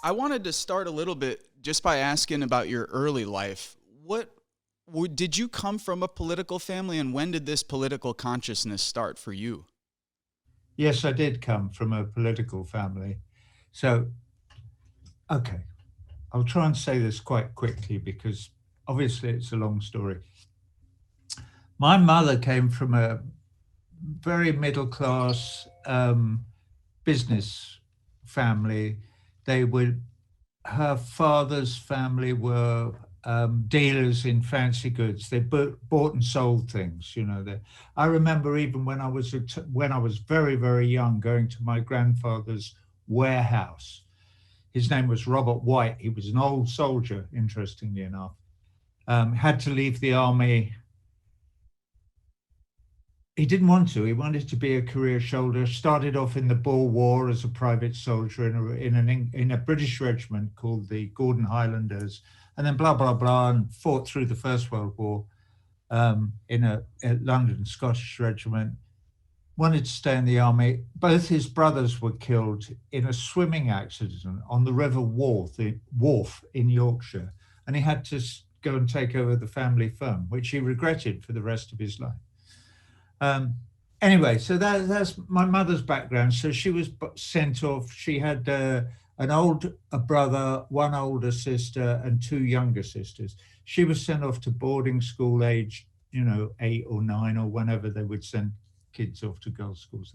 I wanted to start a little bit just by asking about your early life. Did you come from a political family, and when did this political consciousness start for you? Yes, I did come from a political family. So, okay, I'll try and say this quite quickly because obviously it's a long story. My mother came from a very middle class business family. They were Her father's family were dealers in fancy goods. They bought and sold things. I remember even when I was very very young, going to my grandfather's warehouse. His name was Robert White. He was an old soldier, interestingly enough. Had to leave the army. He didn't want to. He wanted to be a career soldier. Started off in the Boer War as a private soldier in a British regiment called the Gordon Highlanders, and then blah blah blah, and fought through the First World War in a London Scottish regiment. Wanted to stay in the army. Both his brothers were killed in a swimming accident on the River Wharfe in Yorkshire, and he had to go and take over the family firm, which he regretted for the rest of his life. Um, anyway, so that's my mother's background. So she was sent off. She had a brother, one older sister, and two younger sisters. She was sent off to boarding school age, 8 or 9 or whenever they would send kids off to girls' schools.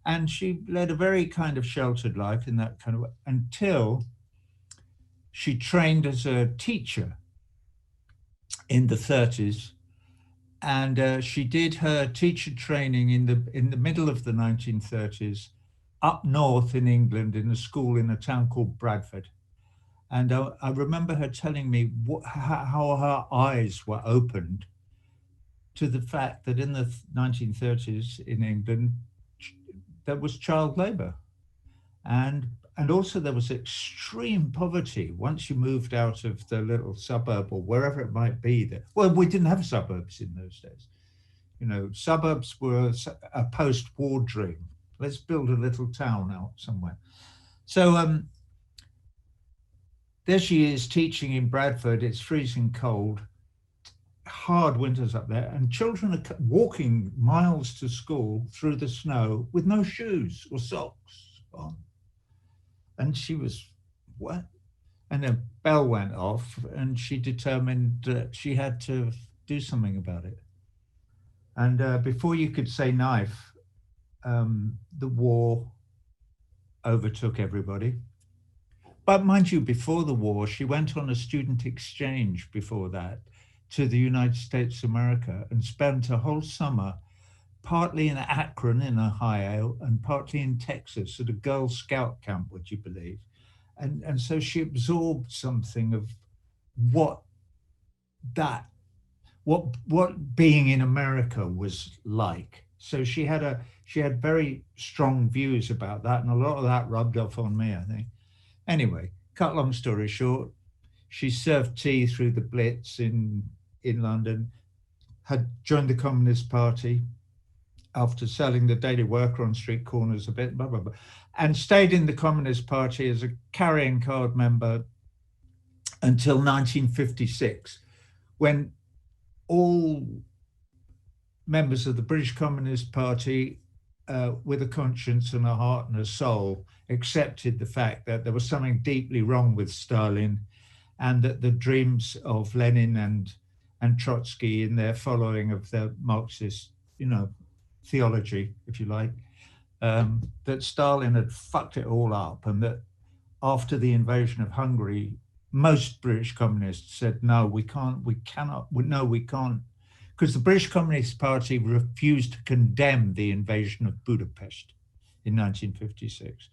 And she led a very kind of sheltered life in that kind of way until she trained as a teacher in the 30s, and she did her teacher training in the middle of the 1930s up north in England in a school in a town called Bradford. And I remember her telling me how her eyes were opened to the fact that in the 1930s in England there was child labor, and also there was extreme poverty once you moved out of the little suburb or wherever it might be. Well, we didn't have suburbs in those days. Suburbs were a post-war dream. Let's build a little town out somewhere. So there she is teaching in Bradford. It's freezing cold, hard winters up there, and children are walking miles to school through the snow with no shoes or socks on. And she was, what? And a bell went off, and she determined that she had to do something about it. And before you could say knife, the war overtook everybody. But mind you, before the war, she went on a student exchange before that to the United States of America and spent a whole summer partly in Akron in Ohio and partly in Texas at a Girl Scout camp, would you believe? And so she absorbed something of what that what being in America was like. So she had very strong views about that, and a lot of that rubbed off on me, I think. Anyway, cut long story short, she served tea through the Blitz in London, had joined the Communist Party after selling the Daily Worker on street corners a bit, blah, blah, blah, and stayed in the Communist Party as a carrying card member until 1956, when all members of the British Communist Party, with a conscience and a heart and a soul, accepted the fact that there was something deeply wrong with Stalin, and that the dreams of Lenin and Trotsky in their following of the Marxist, theology, if you like, that Stalin had fucked it all up, and that after the invasion of Hungary, most British communists said, no, we can't, we cannot, no, we can't, because the British Communist Party refused to condemn the invasion of Budapest in 1956.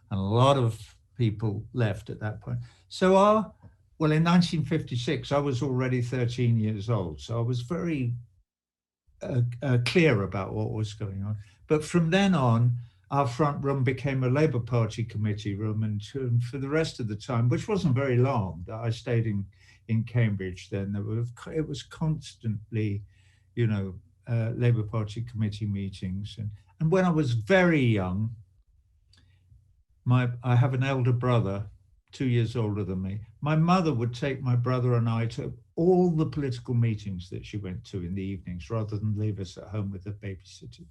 And a lot of people left at that point. So well, in 1956, I was already 13 years old. So I was very clear about what was going on. But from then on, our front room became a Labour Party committee room. And for the rest of the time, which wasn't very long, that I stayed in Cambridge then, it was constantly, Labour Party committee meetings. And when I was very young, I have an elder brother, 2 years older than me. My mother would take my brother and I to all the political meetings that she went to in the evenings, rather than leave us at home with a babysitter.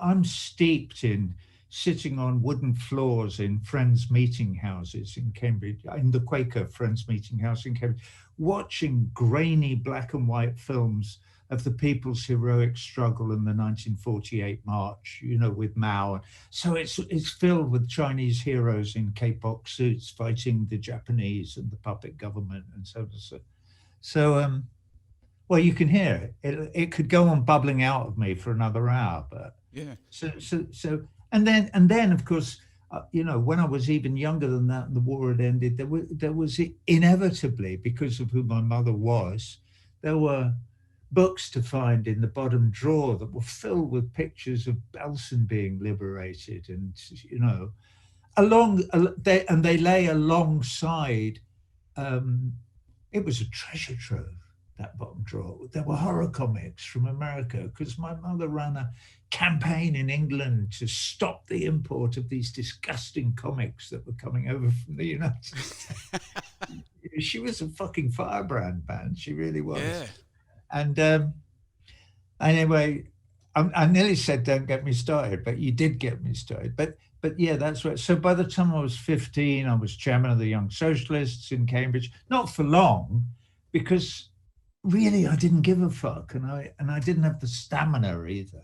I'm steeped in sitting on wooden floors in Friends meeting houses in Cambridge, in the Quaker Friends meeting house in Cambridge, watching grainy black and white films of the people's heroic struggle in the 1948 march, with Mao. So it's filled with Chinese heroes in K-pop suits fighting the Japanese and the puppet government and so on. So, well, you can hear it. It could go on bubbling out of me for another hour, but yeah. So, and then of course, when I was even younger than that, and the war had ended, there was inevitably, because of who my mother was, there were books to find in the bottom drawer that were filled with pictures of Belsen being liberated, and they lay alongside. It was a treasure trove, that bottom drawer. There were horror comics from America, because my mother ran a campaign in England to stop the import of these disgusting comics that were coming over from the United States. She was a fucking firebrand, man. She really was. Yeah. And anyway, I nearly said don't get me started, but you did get me started. But yeah, that's right. So by the time I was 15, I was chairman of the Young Socialists in Cambridge. Not for long, because really I didn't give a fuck, and I didn't have the stamina either.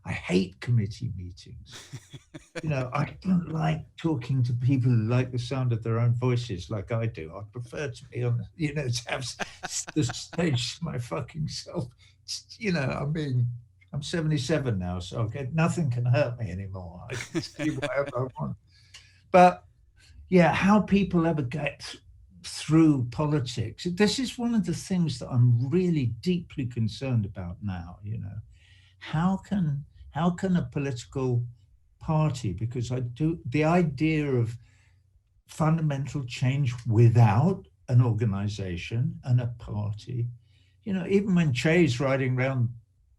I hate committee meetings. I don't like talking to people who like the sound of their own voices like I do. I prefer to be on, to have the stage to my fucking self. I'm 77 now, so nothing can hurt me anymore. I can say whatever I want. But yeah, how people ever get through politics, this is one of the things that I'm really deeply concerned about now. How can a political party, because the idea of fundamental change without an organization and a party, even when Che's riding around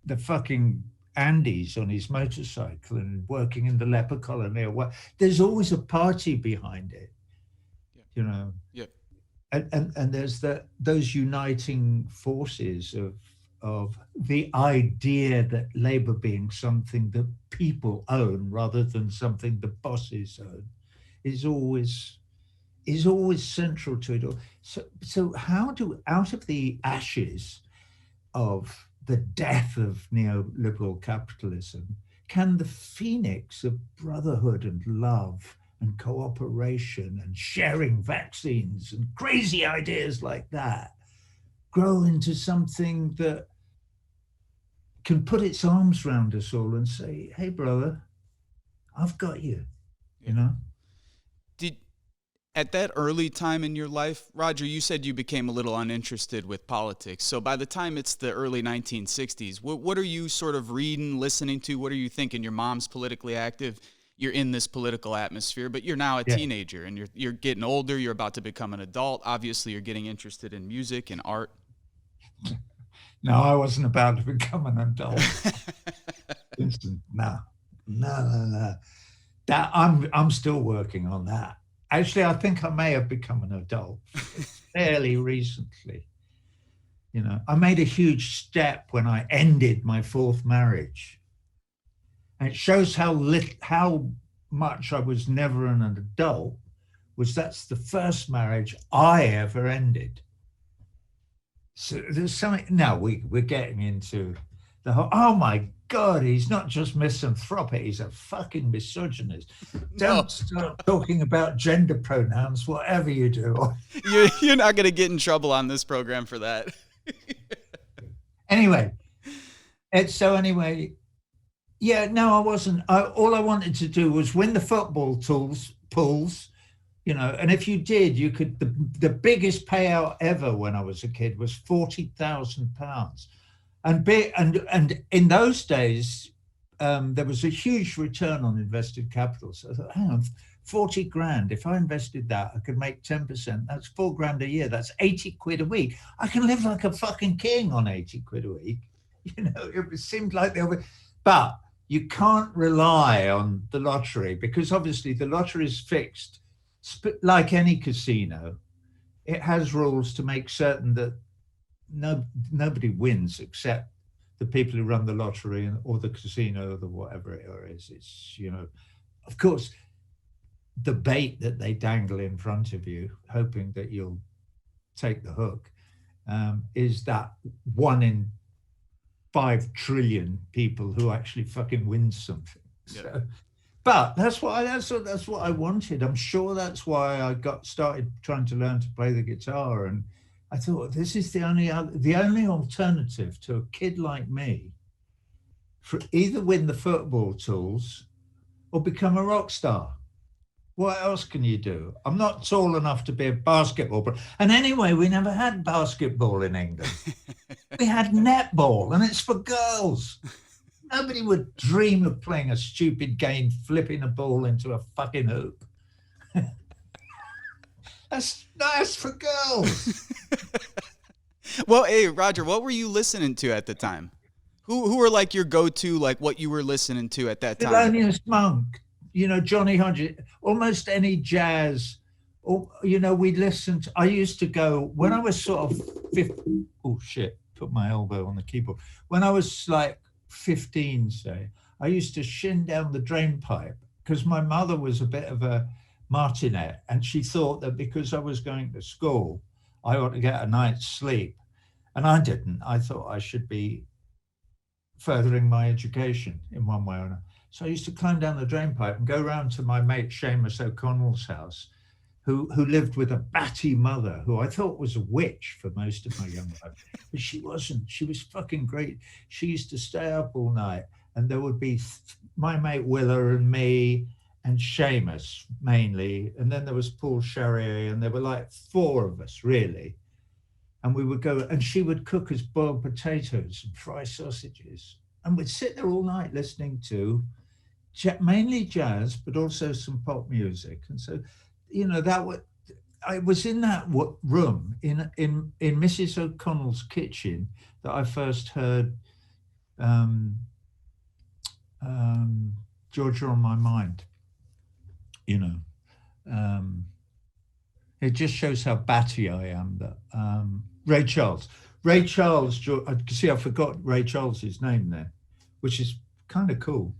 the fucking Andes on his motorcycle and working in the leper colony or what, there's always a party behind it, Yeah. And there's those uniting forces of the idea that labor being something that people own rather than something the bosses own is always central to it all. So how do, out of the ashes of the death of neoliberal capitalism, can the phoenix of brotherhood and love and cooperation and sharing vaccines and crazy ideas like that grow into something that can put its arms around us all and say, hey, brother, I've got you, At that early time in your life, Roger, you said you became a little uninterested with politics. So by the time it's the early 1960s, what are you sort of reading, listening to? What are you thinking? Your mom's politically active. You're in this political atmosphere, but you're now a teenager, and you're getting older. You're about to become an adult. Obviously, you're getting interested in music and art. No, I wasn't about to become an adult. No. That I'm still working on that. Actually, I think I may have become an adult fairly recently. I made a huge step when I ended my fourth marriage. And it shows how much I was never an adult, that's the first marriage I ever ended. So there's something, now we're getting into the whole, oh my God, he's not just misanthropic, he's a fucking misogynist. Don't start talking about gender pronouns, whatever you do. You're not going to get in trouble on this program for that. Anyway, yeah, no, I wasn't. All I wanted to do was win the football pools, and if you did, you could, the biggest payout ever when I was a kid was £40,000. And in those days, there was a huge return on invested capital. So I thought, hang on, 40 grand. If I invested that, I could make 10%. That's £4,000 a year. That's 80 quid a week. I can live like a fucking king on 80 quid a week. It seemed like but you can't rely on the lottery, because obviously the lottery is fixed. Like any casino, it has rules to make certain that nobody wins except the people who run the lottery or the casino or the whatever it is. It's, of course, the bait that they dangle in front of you, hoping that you'll take the hook, is that 1 in 5 trillion people who actually fucking win something. Yeah. So, but that's what I wanted. I'm sure that's why I started trying to learn to play the guitar. And I thought, this is the only alternative to a kid like me, for either win the football tools or become a rock star. What else can you do? I'm not tall enough to be a basketball player. And anyway, we never had basketball in England. We had netball, and it's for girls. Nobody would dream of playing a stupid game, flipping a ball into a fucking hoop. That's for girls. Well, hey, Roger, what were you listening to at the time? Who were like your go-to, like what you were listening to at that time? Thelonious Monk, Johnny Hodges, almost any jazz. Or, we'd listen to, I used to go, when I was sort of 15, oh shit, put my elbow on the keyboard. When I was like 15, say, I used to shin down the drain pipe because my mother was a bit of a martinet, and she thought that because I was going to school, I ought to get a night's sleep. And I didn't. I thought I should be furthering my education in one way or another. So I used to climb down the drain pipe and go round to my mate Seamus O'Connell's house, who lived with a batty mother, who I thought was a witch for most of my young life. But she wasn't. She was fucking great. She used to stay up all night, and there would be my mate Willa and me and Seamus mainly, and then there was Paul Charrier, and there were like 4 of us really. And we would go, and she would cook us boiled potatoes and fry sausages, and we'd sit there all night listening to mainly jazz, but also some pop music. And so, I was in that room in Mrs. O'Connell's kitchen that I first heard Georgia on My Mind. It just shows how batty I am. That Ray Charles, see, I forgot Ray Charles's name there, which is kind of cool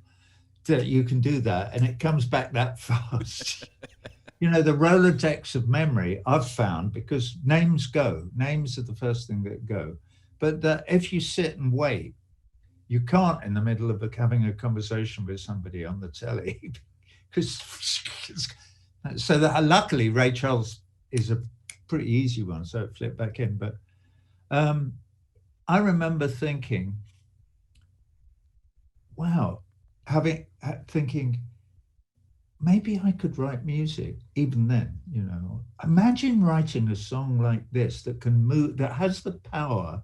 that you can do that and it comes back that fast. The Rolodex of memory I've found, because names are the first thing that go, but that if you sit and wait, you can't in the middle of having a conversation with somebody on the telly, because so that luckily Ray Charles is a pretty easy one, so it flipped back in. But I remember thinking, wow, thinking maybe I could write music even then. Imagine writing a song like this that can move, that has the power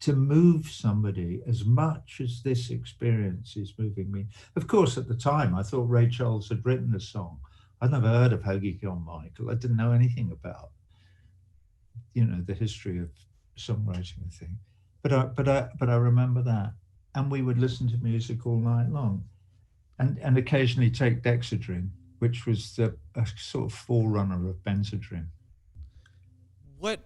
to move somebody as much as this experience is moving me. Of course, at the time, I thought Ray Charles had written a song. I'd never heard of Hoagie Gone Michael. I didn't know anything about, the history of songwriting and thing. But I remember that, and we would listen to music all night long, and occasionally take Dexedrine, which was a sort of forerunner of Benzedrine. What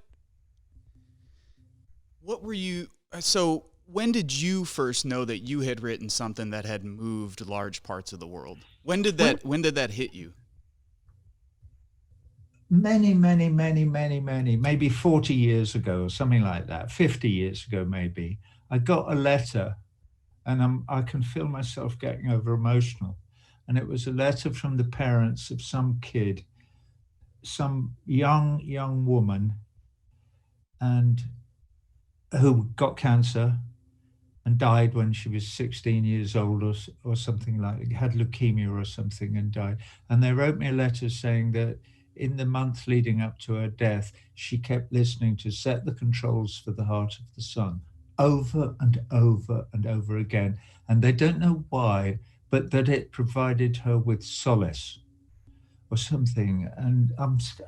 were you? So when did you first know that you had written something that had moved large parts of the world? When did that hit you? Many, maybe 40 years ago or something like that, 50 years ago maybe, I got a letter, and I can feel myself getting over emotional. And it was a letter from the parents of some kid, some young woman, and who got cancer and died when she was 16 years old or something like that, had leukemia or something and died. And they wrote me a letter saying that in the month leading up to her death, she kept listening to Set the Controls for the Heart of the Sun over and over and over again. And they don't know why, but that it provided her with solace or something. And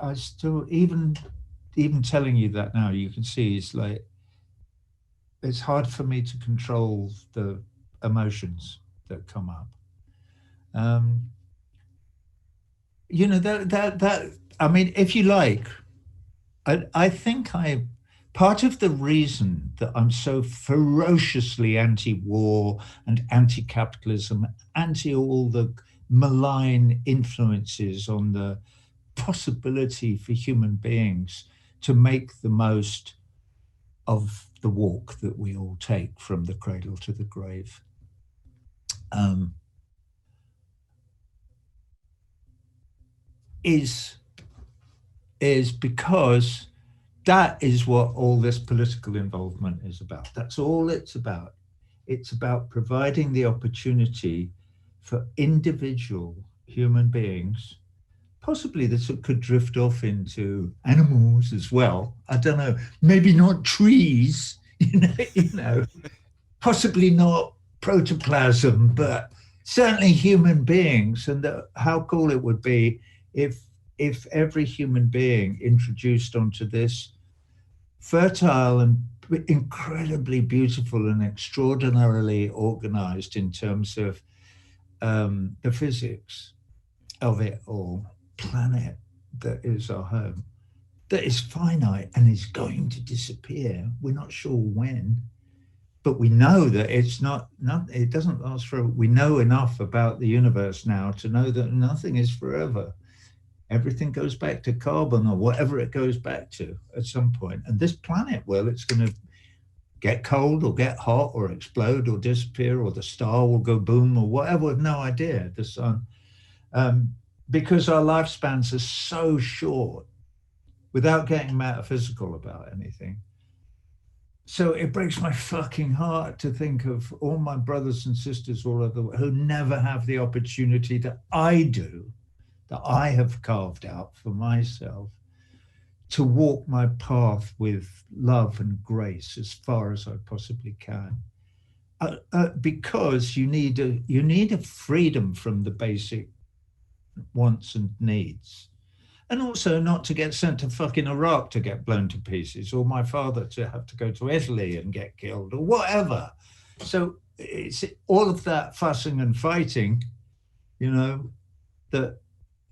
I still, even telling you that now, you can see it's like, it's hard for me to control the emotions. that come up. You know, that I mean, if you like, I think part of the reason that I'm so ferociously anti-war and anti-capitalism, anti all the malign influences on the possibility for human beings to make the most of the walk that we all take from the cradle to the grave. Is because that is what all this political involvement is about. That's all it's about. It's about providing the opportunity for individual human beings, possibly this could drift off into animals as well. I don't know, maybe not trees, you know, possibly not protoplasm, but certainly human beings. And how cool it would be if every human being introduced onto this fertile and incredibly beautiful and extraordinarily organized in terms of the physics of it all, planet that is our home, that is finite and is going to disappear. We're not sure when, but we know that it's not it doesn't last forever. We know enough about the universe now to know that nothing is forever. Everything goes back to carbon or whatever it goes back to at some point. And this planet, well, it's going to get cold or get hot or explode or disappear, or the star will go boom or whatever, no idea, the sun. Because our lifespans are so short, without getting metaphysical about anything. So it breaks my fucking heart to think of all my brothers and sisters all over the world who never have the opportunity that I do, that I have carved out for myself, to walk my path with love and grace as far as I possibly can. Because you need a freedom from the basic wants and needs. And also not to get sent to fucking Iraq to get blown to pieces, or my father to have to go to Italy and get killed, or whatever. So it's all of that fussing and fighting, you know, that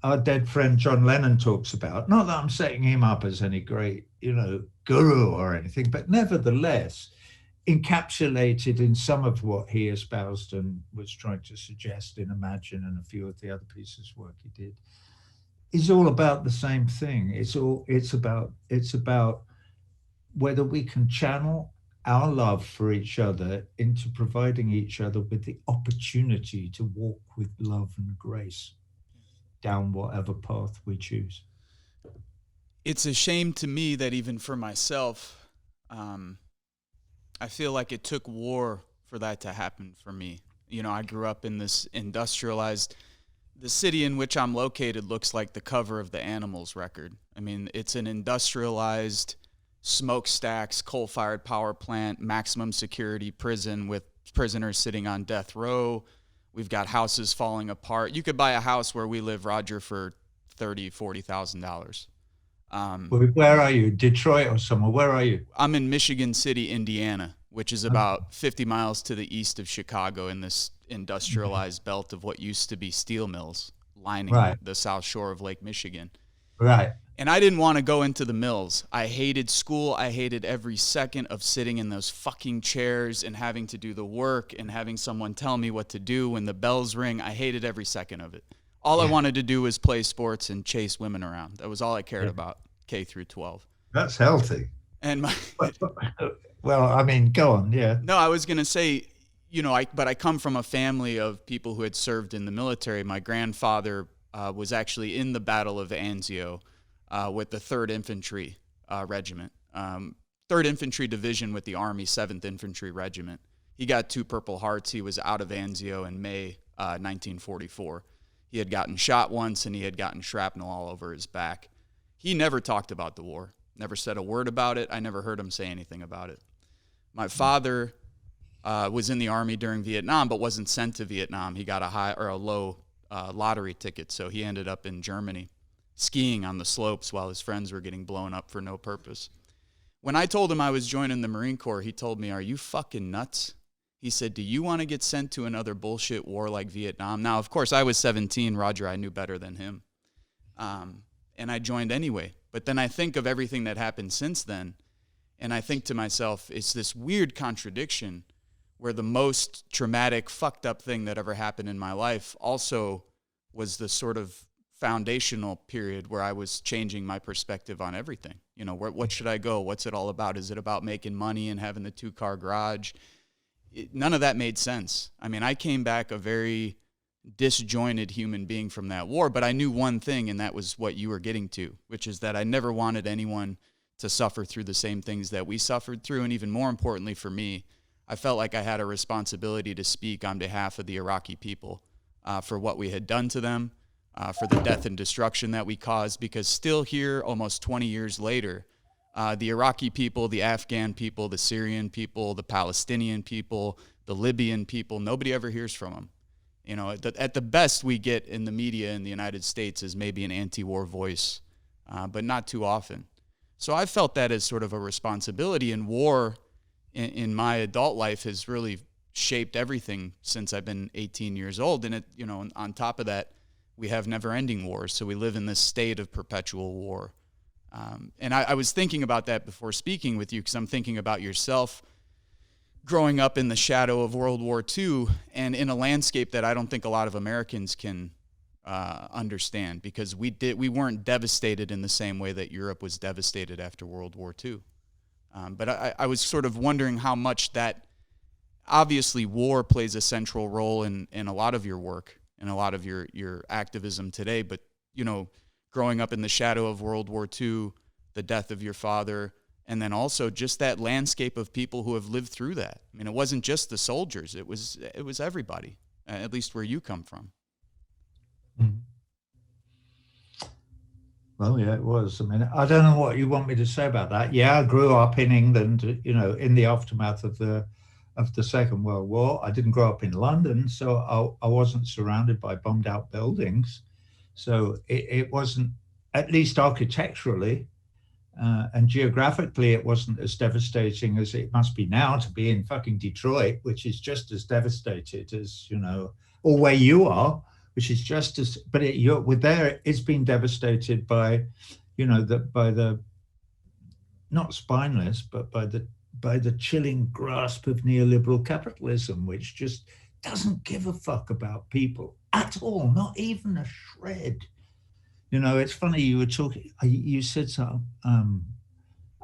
our dead friend John Lennon talks about. Not that I'm setting him up as any great, you know, guru or anything, but nevertheless, encapsulated in some of what he espoused and was trying to suggest in Imagine and a few of the other pieces of work he did, is all about the same thing. It's about whether we can channel our love for each other into providing each other with the opportunity to walk with love and grace down whatever path we choose. It's a shame to me that even for myself, I feel like it took war for that to happen for me. You know, I grew up in this industrialized, the city in which I'm located looks like the cover of the Animals record. I mean, it's an industrialized smokestacks, coal-fired power plant, maximum security prison with prisoners sitting on death row. We've got houses falling apart. You could buy a house where we live, Roger, for $30,000-$40,000. Where are you? Detroit or somewhere? Where are you? I'm in Michigan City, Indiana, which is about 50 miles to the east of Chicago in this industrialized belt of what used to be steel mills lining the south shore of Lake Michigan. Right. And I didn't want to go into the mills. I hated school. I hated every second of sitting in those fucking chairs and having to do the work and having someone tell me what to do when the bells ring. I hated every second of it. All I wanted to do was play sports and chase women around. That was all I cared about, K through 12. That's healthy. And well, I mean, go on, yeah. No, I was going to say, you know, but I come from a family of people who had served in the military. My grandfather was actually in the Battle of Anzio with the 3rd Infantry Regiment, 3rd Infantry Division with the Army 7th Infantry Regiment. He got 2 Purple Hearts. He was out of Anzio in May 1944. He had gotten shot once, and he had gotten shrapnel all over his back. He never talked about the war, never said a word about it. I never heard him say anything about it. My father was in the Army during Vietnam, but wasn't sent to Vietnam. He got a low lottery ticket, so he ended up in Germany skiing on the slopes while his friends were getting blown up for no purpose. When I told him I was joining the Marine Corps, he told me, "Are you fucking nuts? He said, "Do you want to get sent to another bullshit war like Vietnam?" Now, of course, I was 17. Roger, I knew better than him. And I joined anyway. But then I think of everything that happened since then, and I think to myself, it's this weird contradiction where the most traumatic, fucked up thing that ever happened in my life also was the sort of foundational period where I was changing my perspective on everything. You know, what should I go? What's it all about? Is it about making money and having the 2-car garage? None of that made sense. I mean, I came back a very disjointed human being from that war, but I knew one thing, and that was what you were getting to, which is that I never wanted anyone to suffer through the same things that we suffered through. And even more importantly for me, I felt like I had a responsibility to speak on behalf of the Iraqi people for what we had done to them, for the death and destruction that we caused, because still here, almost 20 years later, the Iraqi people, the Afghan people, the Syrian people, the Palestinian people, the Libyan people, nobody ever hears from them. You know, at the best we get in the media in the United States is maybe an anti-war voice, but not too often. So I felt that as sort of a responsibility, and war in my adult life has really shaped everything since I've been 18 years old. And on top of that, we have never-ending wars, so we live in this state of perpetual war. And I was thinking about that before speaking with you, because I'm thinking about yourself growing up in the shadow of World War II and in a landscape that I don't think a lot of Americans can understand, because we weren't devastated in the same way that Europe was devastated after World War II. But I was sort of wondering how much that, obviously war plays a central role in a lot of your work and a lot of your activism today, but, you know, growing up in the shadow of World War II, the death of your father, and then also just that landscape of people who have lived through that. I mean, it wasn't just the soldiers, it was everybody, at least where you come from. Mm. Well, yeah, it was. I mean, I don't know what you want me to say about that. Yeah, I grew up in England, you know, in the aftermath of the Second World War. I didn't grow up in London, so I wasn't surrounded by bombed out buildings. So it wasn't, at least architecturally and geographically, it wasn't as devastating as it must be now to be in fucking Detroit, which is just as devastated as, you know, or where you are, which is just as, but it's been devastated by, you know, by the, not spineless, but by the chilling grasp of neoliberal capitalism, which just doesn't give a fuck about people at all, not even a shred. You know, it's funny, you were talking, you said something,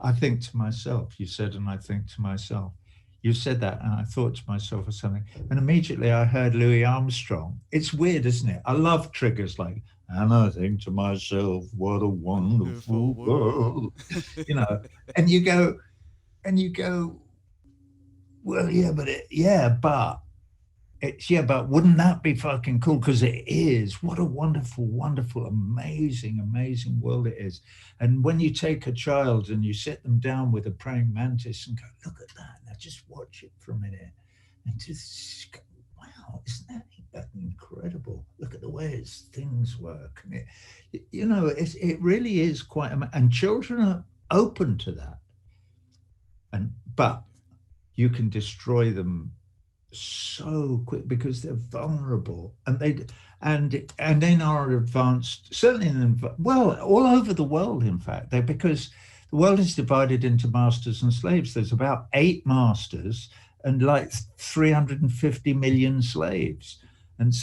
I think to myself, you said, and I think to myself. You said that, and I thought to myself or something, and immediately I heard Louis Armstrong. It's weird, isn't it? I love triggers like, and I think to myself, what a wonderful world. You know, and you go, well, but wouldn't that be fucking cool? Because it is. What a wonderful, wonderful, amazing, amazing world it is. And when you take a child and you sit them down with a praying mantis and go, look at that, now just watch it for a minute, and just go, wow, isn't that incredible? Look at the way its things work. And it really is quite, and children are open to that. But you can destroy them so quick because they're vulnerable, and in our advanced, certainly all over the world, in fact, because the world is divided into masters and slaves. There's about 8 masters and like 350 million slaves, and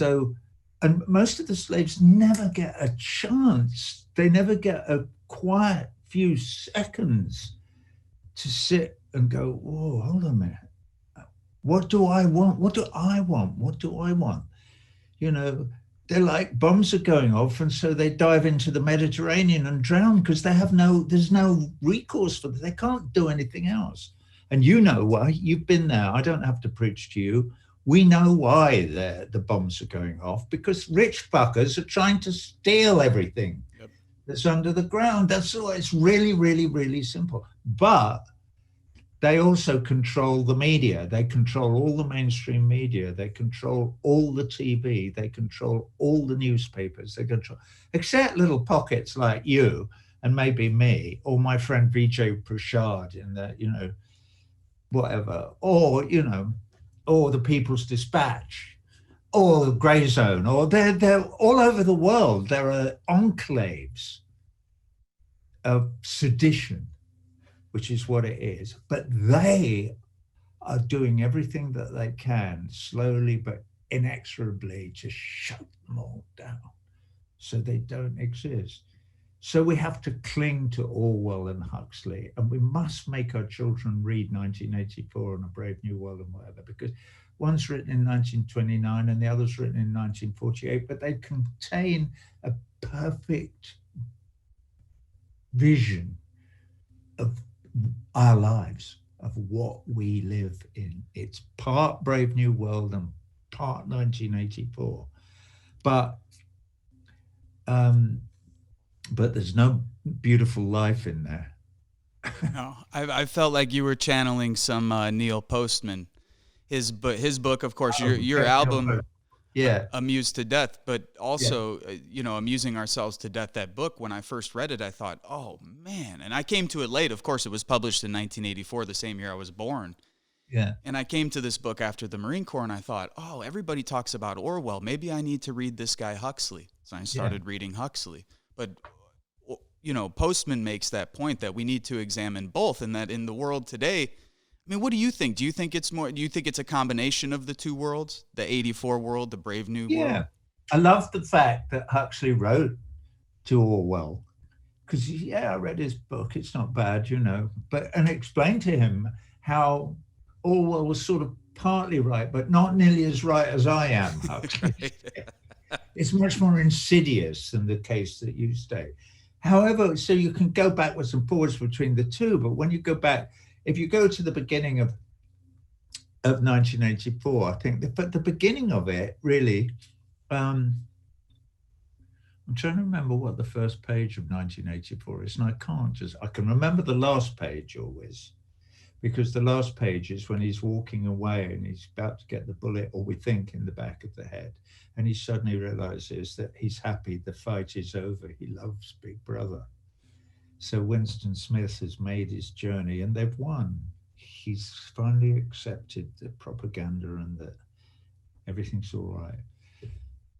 most of the slaves never get a chance. They never get a quiet few seconds to sit and go, whoa, hold on a minute. What do I want? What do I want? What do I want? You know, they're like, bombs are going off, and so they dive into the Mediterranean and drown because there's no recourse for them. They can't do anything else. And you know why. You've been there. I don't have to preach to you. We know why the bombs are going off, because rich fuckers are trying to steal everything that's under the ground. That's all. It's really, really, really simple. But they also control the media. They control all the mainstream media. They control all the TV. They control all the newspapers. They control, except little pockets like you and maybe me or my friend Vijay Prashad in the, you know, whatever, or, you know, or the People's Dispatch, or the Grey Zone, or they're all over the world. There are enclaves of sedition, which is what it is. But they are doing everything that they can, slowly but inexorably, to shut them all down so they don't exist. So we have to cling to Orwell and Huxley, and we must make our children read 1984 and A Brave New World and whatever, because one's written in 1929 and the other's written in 1948, but they contain a perfect vision of our lives, of what we live in. It's part Brave New World and part 1984. But there's no beautiful life in there. No, I felt like you were channeling some Neil Postman. His book, of course, your album, yeah, Amused to Death, but also, Amusing Ourselves to Death. That book, when I first read it, I thought, oh man. And I came to it late. Of course, it was published in 1984, the same year I was born. Yeah. And I came to this book after the Marine Corps, and I thought, oh, everybody talks about Orwell. Maybe I need to read this guy Huxley. So I started reading Huxley. But Postman makes that point that we need to examine both, and that in the world today, I mean, what do you think? Do you think it's a combination of the two worlds, the 84 world, the Brave New world? Yeah. I love the fact that Huxley wrote to Orwell, because, I read his book. It's not bad, and explained to him how Orwell was sort of partly right, but not nearly as right as I am, Huxley. It's much more insidious than the case that you state. However, so you can go backwards and forwards between the two, but when you go back, if you go to the beginning of 1984, I think the beginning of it really, I'm trying to remember what the first page of 1984 is, and I can remember the last page always, because the last page is when he's walking away and he's about to get the bullet, or we think, in the back of the head. And he suddenly realizes that he's happy, the fight is over, he loves Big Brother. So Winston Smith has made his journey and they've won. He's finally accepted the propaganda and that everything's all right.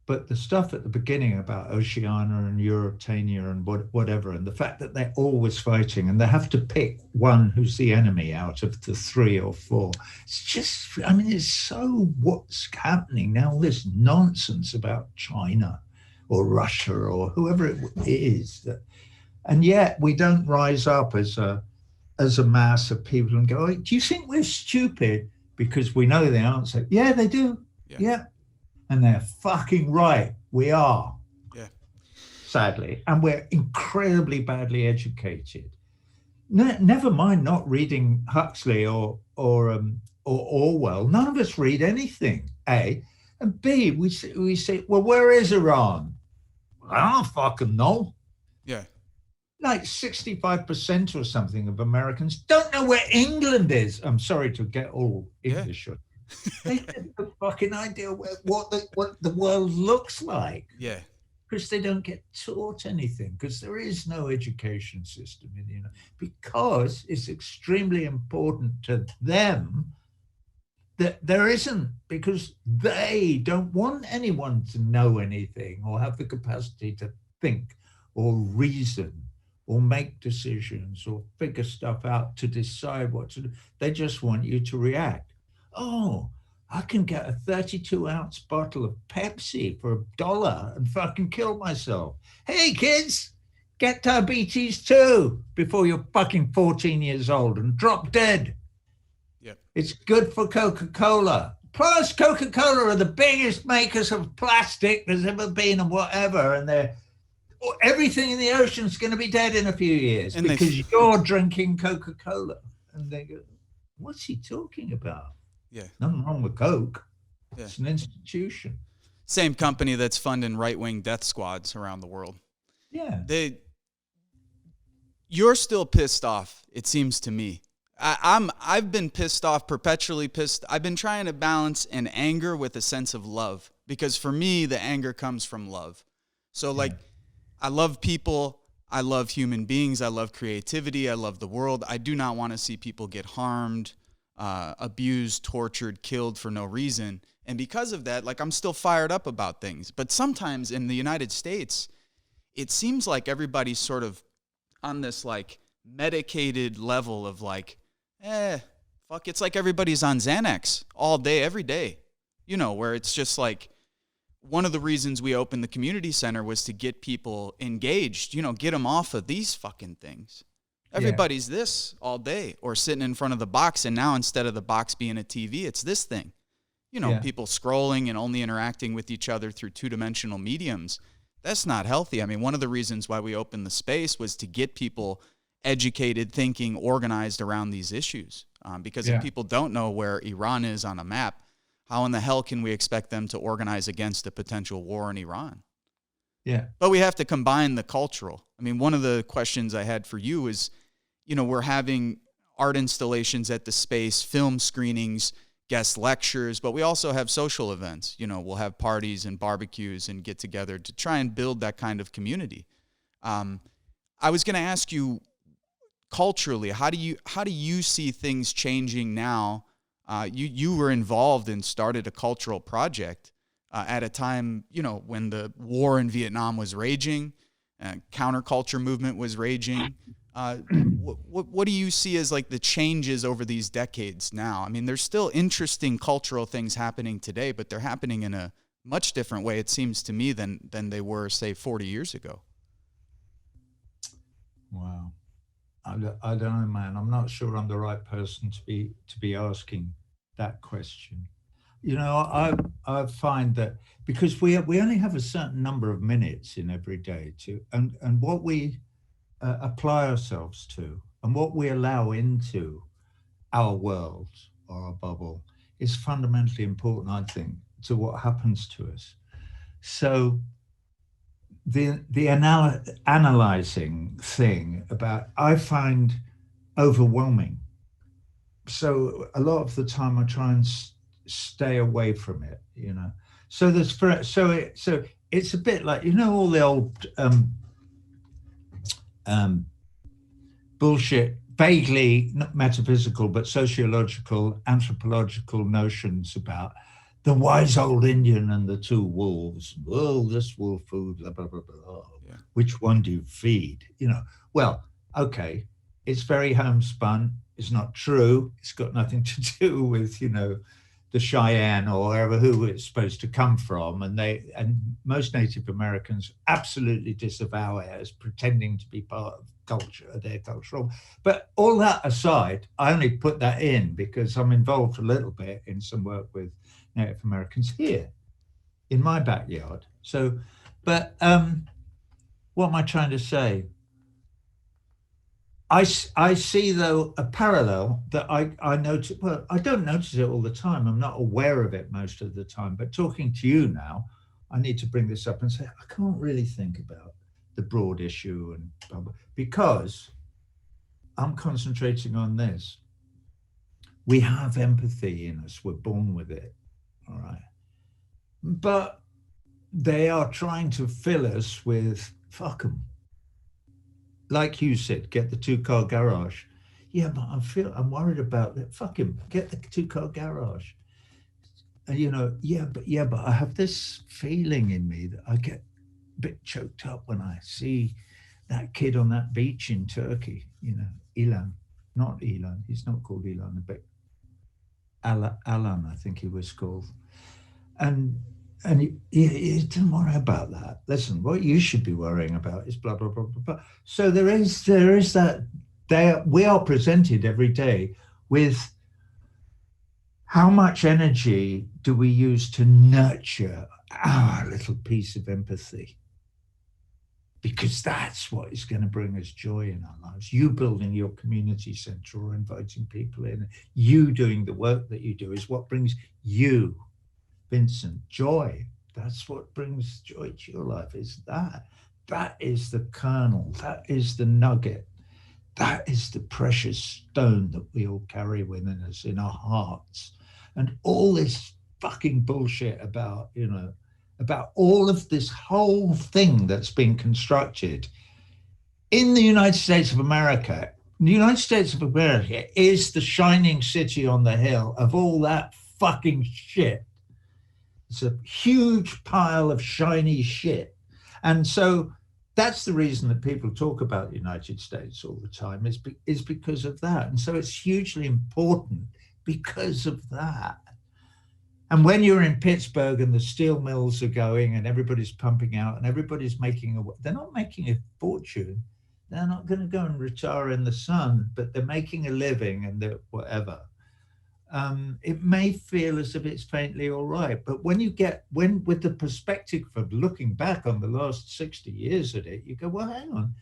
But the stuff at the beginning about Oceania and Eurytania and whatever, and the fact that they're always fighting and they have to pick one who's the enemy out of the 3 or 4. It's just, it's so what's happening now, all this nonsense about China or Russia or whoever it is. And yet we don't rise up as a mass of people and go, do you think we're stupid? Because we know the answer. Yeah, they do. Yeah. And they're fucking right. We are. Yeah. Sadly. And we're incredibly badly educated. Never mind not reading Huxley or Orwell. None of us read anything, A. And B, we say, well, where is Iran? I don't fucking know. Yeah. Like 65% or something of Americans don't know where England is. I'm sorry to get all English. Yeah. They have no fucking idea what the world looks like. Yeah. Because they don't get taught anything, because there is no education system in the United States, because it's extremely important to them that there isn't, because they don't want anyone to know anything or have the capacity to think or reason or make decisions or figure stuff out to decide what to do. They just want you to react. Oh, I can get a 32-ounce bottle of Pepsi for $1 and fucking kill myself. Hey, kids, get diabetes too before you're fucking 14 years old and drop dead. Yep. It's good for Coca-Cola. Plus, Coca-Cola are the biggest makers of plastic there's ever been and whatever, and everything in the ocean is going to be dead in a few years and because you're drinking Coca-Cola. And they go, what's he talking about? Yeah. Nothing wrong with Coke. Yeah. It's an institution. Same company that's funding right-wing death squads around the world. Yeah. You're still pissed off, it seems to me. I've been pissed off, perpetually pissed. I've been trying to balance an anger with a sense of love, because for me, the anger comes from love. So I love people. I love human beings. I love creativity. I love the world. I do not want to see people get harmed. abused, tortured, killed for no reason. And because of that, like, I'm still fired up about things. But sometimes in the United States, it seems like everybody's sort of on this like medicated level of like, fuck, it's like everybody's on Xanax all day, every day, you know, where it's just like, one of the reasons we opened the community center was to get people engaged, you know, get them off of these fucking things. Everybody's this all day, or sitting in front of the box, and now instead of the box being a TV, it's this thing. You know, people scrolling and only interacting with each other through two-dimensional mediums. That's not healthy. I mean, one of the reasons why we opened the space was to get people educated, thinking, organized around these issues. Because if people don't know where Iran is on a map, how in the hell can we expect them to organize against a potential war in Iran? Yeah. But we have to combine the cultural. I mean, one of the questions I had for you is, you know, we're having art installations at the space, film screenings, guest lectures, but we also have social events. You know, we'll have parties and barbecues and get together to try and build that kind of community. I was going to ask you, culturally, how do you see things changing now? You were involved and started a cultural project at a time, you know, when the war in Vietnam was raging, counterculture movement was raging. What do you see as like the changes over these decades now? I mean, there's still interesting cultural things happening today, but they're happening in a much different way, it seems to me, than they were, say, 40 years ago. Wow. I don't know, man. I'm not sure I'm the right person to be asking that question. You know, I find that because we only have a certain number of minutes in every day and what we apply ourselves to and what we allow into our world or our bubble is fundamentally important, I think, to what happens to us. So the analyzing thing I find overwhelming. So a lot of the time I try and stay away from it, you know. So it's a bit like, you know, all the old bullshit, vaguely not metaphysical but sociological, anthropological notions about the wise old Indian and the two wolves. Oh, this wolf food, blah, blah, blah, blah. Yeah. Which one do you feed? You know, well, okay, it's very homespun. It's not true. It's got nothing to do with, you know, the Cheyenne or wherever, who it's supposed to come from. And most Native Americans absolutely disavow it as pretending to be part of culture, their cultural. But all that aside, I only put that in because I'm involved a little bit in some work with Native Americans here in my backyard. So, but what am I trying to say? I see, though, a parallel that I notice. Well, I don't notice it all the time. I'm not aware of it most of the time. But talking to you now, I need to bring this up and say, I can't really think about the broad issue and blah, blah, because I'm concentrating on this. We have empathy in us. We're born with it. All right. But they are trying to fill us with fuck them. Like you said, get the 2-car garage. Yeah, but I'm worried about that. Fuck him, get the 2-car garage. And you know, but I have this feeling in me that I get a bit choked up when I see that kid on that beach in Turkey, you know, not Elon, he's not called Elon, but Alan, I think he was called. And you don't worry about that. Listen, what you should be worrying about is blah, blah, blah, blah, blah. So there is that, we are presented every day with how much energy do we use to nurture our little piece of empathy? Because that's what is going to bring us joy in our lives. You building your community center or inviting people in, you doing the work that you do is what brings you, Vincent, joy. That's what brings joy to your life, is that. That is the kernel, that is the nugget, that is the precious stone that we all carry within us in our hearts. And all this fucking bullshit about, you know, about all of this whole thing that's been constructed in the United States of America The United States of America is the shining city on the hill of all that fucking shit. It's a huge pile of shiny shit. And so that's the reason that people talk about the United States all the time, is because of that. And so it's hugely important because of that. And when you're in Pittsburgh and the steel mills are going and everybody's pumping out and everybody's they're not making a fortune. They're not going to go and retire in the sun, but they're making a living and they're whatever. It may feel as if it's faintly all right, but when with the perspective of looking back on the last 60 years at it, you go, well, hang on,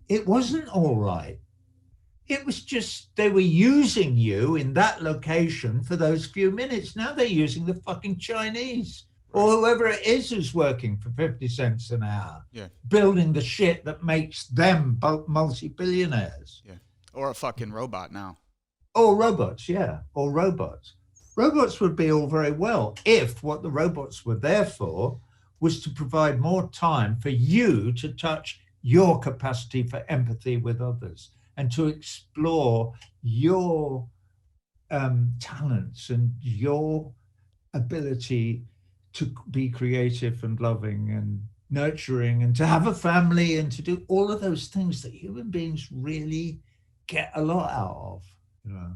it wasn't all right. It was just, they were using you in that location for those few minutes. Now they're using the fucking Chinese or whoever it is who's working for 50 cents an hour, building the shit that makes them multi-billionaires. Yeah. Or a fucking robot now. Or robots, yeah, or robots. Robots would be all very well if what the robots were there for was to provide more time for you to touch your capacity for empathy with others and to explore your talents and your ability to be creative and loving and nurturing and to have a family and to do all of those things that human beings really get a lot out of. You know,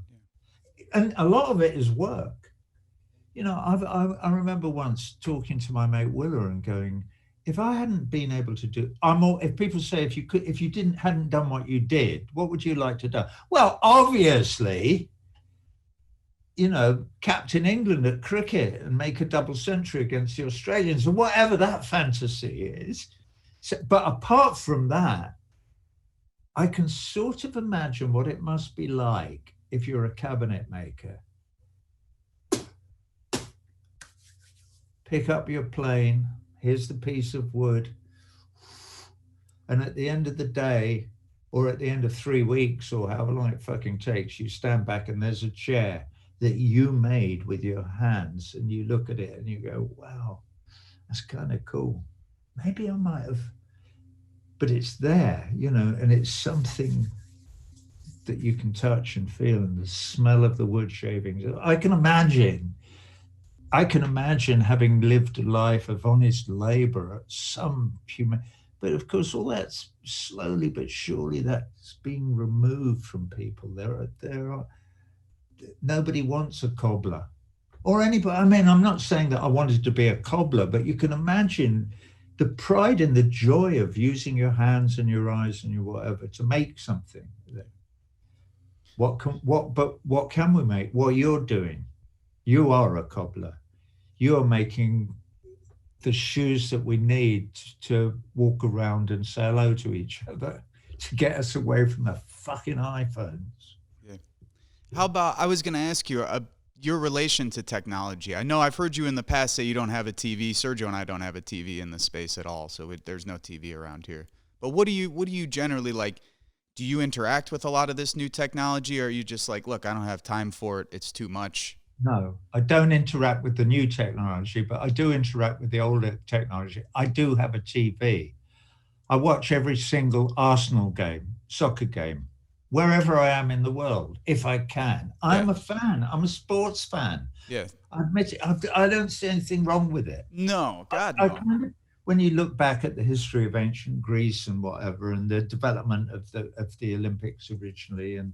and a lot of it is work. You know, I remember once talking to my mate Willa and going, if I hadn't been able to do, if people say if you hadn't done what you did, what would you like to do? Well, obviously, you know, captain England at cricket and make a double century against the Australians or whatever that fantasy is. So, but apart from that, I can sort of imagine what it must be like if you're a cabinet maker. Pick up your plane, here's the piece of wood. And at the end of the day, or at the end of 3 weeks, or however long it fucking takes, you stand back and there's a chair that you made with your hands and you look at it and you go, wow, that's kind of cool. Maybe I might have, but it's there, you know, and it's something that you can touch and feel, and the smell of the wood shavings. I can imagine having lived a life of honest labor at some human, but of course, all that's slowly but surely that's being removed from people. There are nobody wants a cobbler or anybody. I mean, I'm not saying that I wanted to be a cobbler, but you can imagine the pride and the joy of using your hands and your eyes and your whatever to make something. What can we make? What you're doing, you are a cobbler. You are making the shoes that we need to walk around and say hello to each other, to get us away from the fucking iPhones. Yeah. How about, I was going to ask you your relation to technology. I know I've heard you in the past say you don't have a TV. Sergio and I don't have a TV in the space at all, so there's no TV around here. But what do you generally like? Do you interact with a lot of this new technology, or are you just like, look, I don't have time for it, it's too much? No, I don't interact with the new technology, but I do interact with the older technology. I do have a TV. I watch every single Arsenal game, soccer game, wherever I am in the world, if I can. I'm a fan. I'm a sports fan. Yeah. I admit it. I don't see anything wrong with it. No, God, no. When you look back at the history of ancient Greece and whatever, and the development of the Olympics originally, and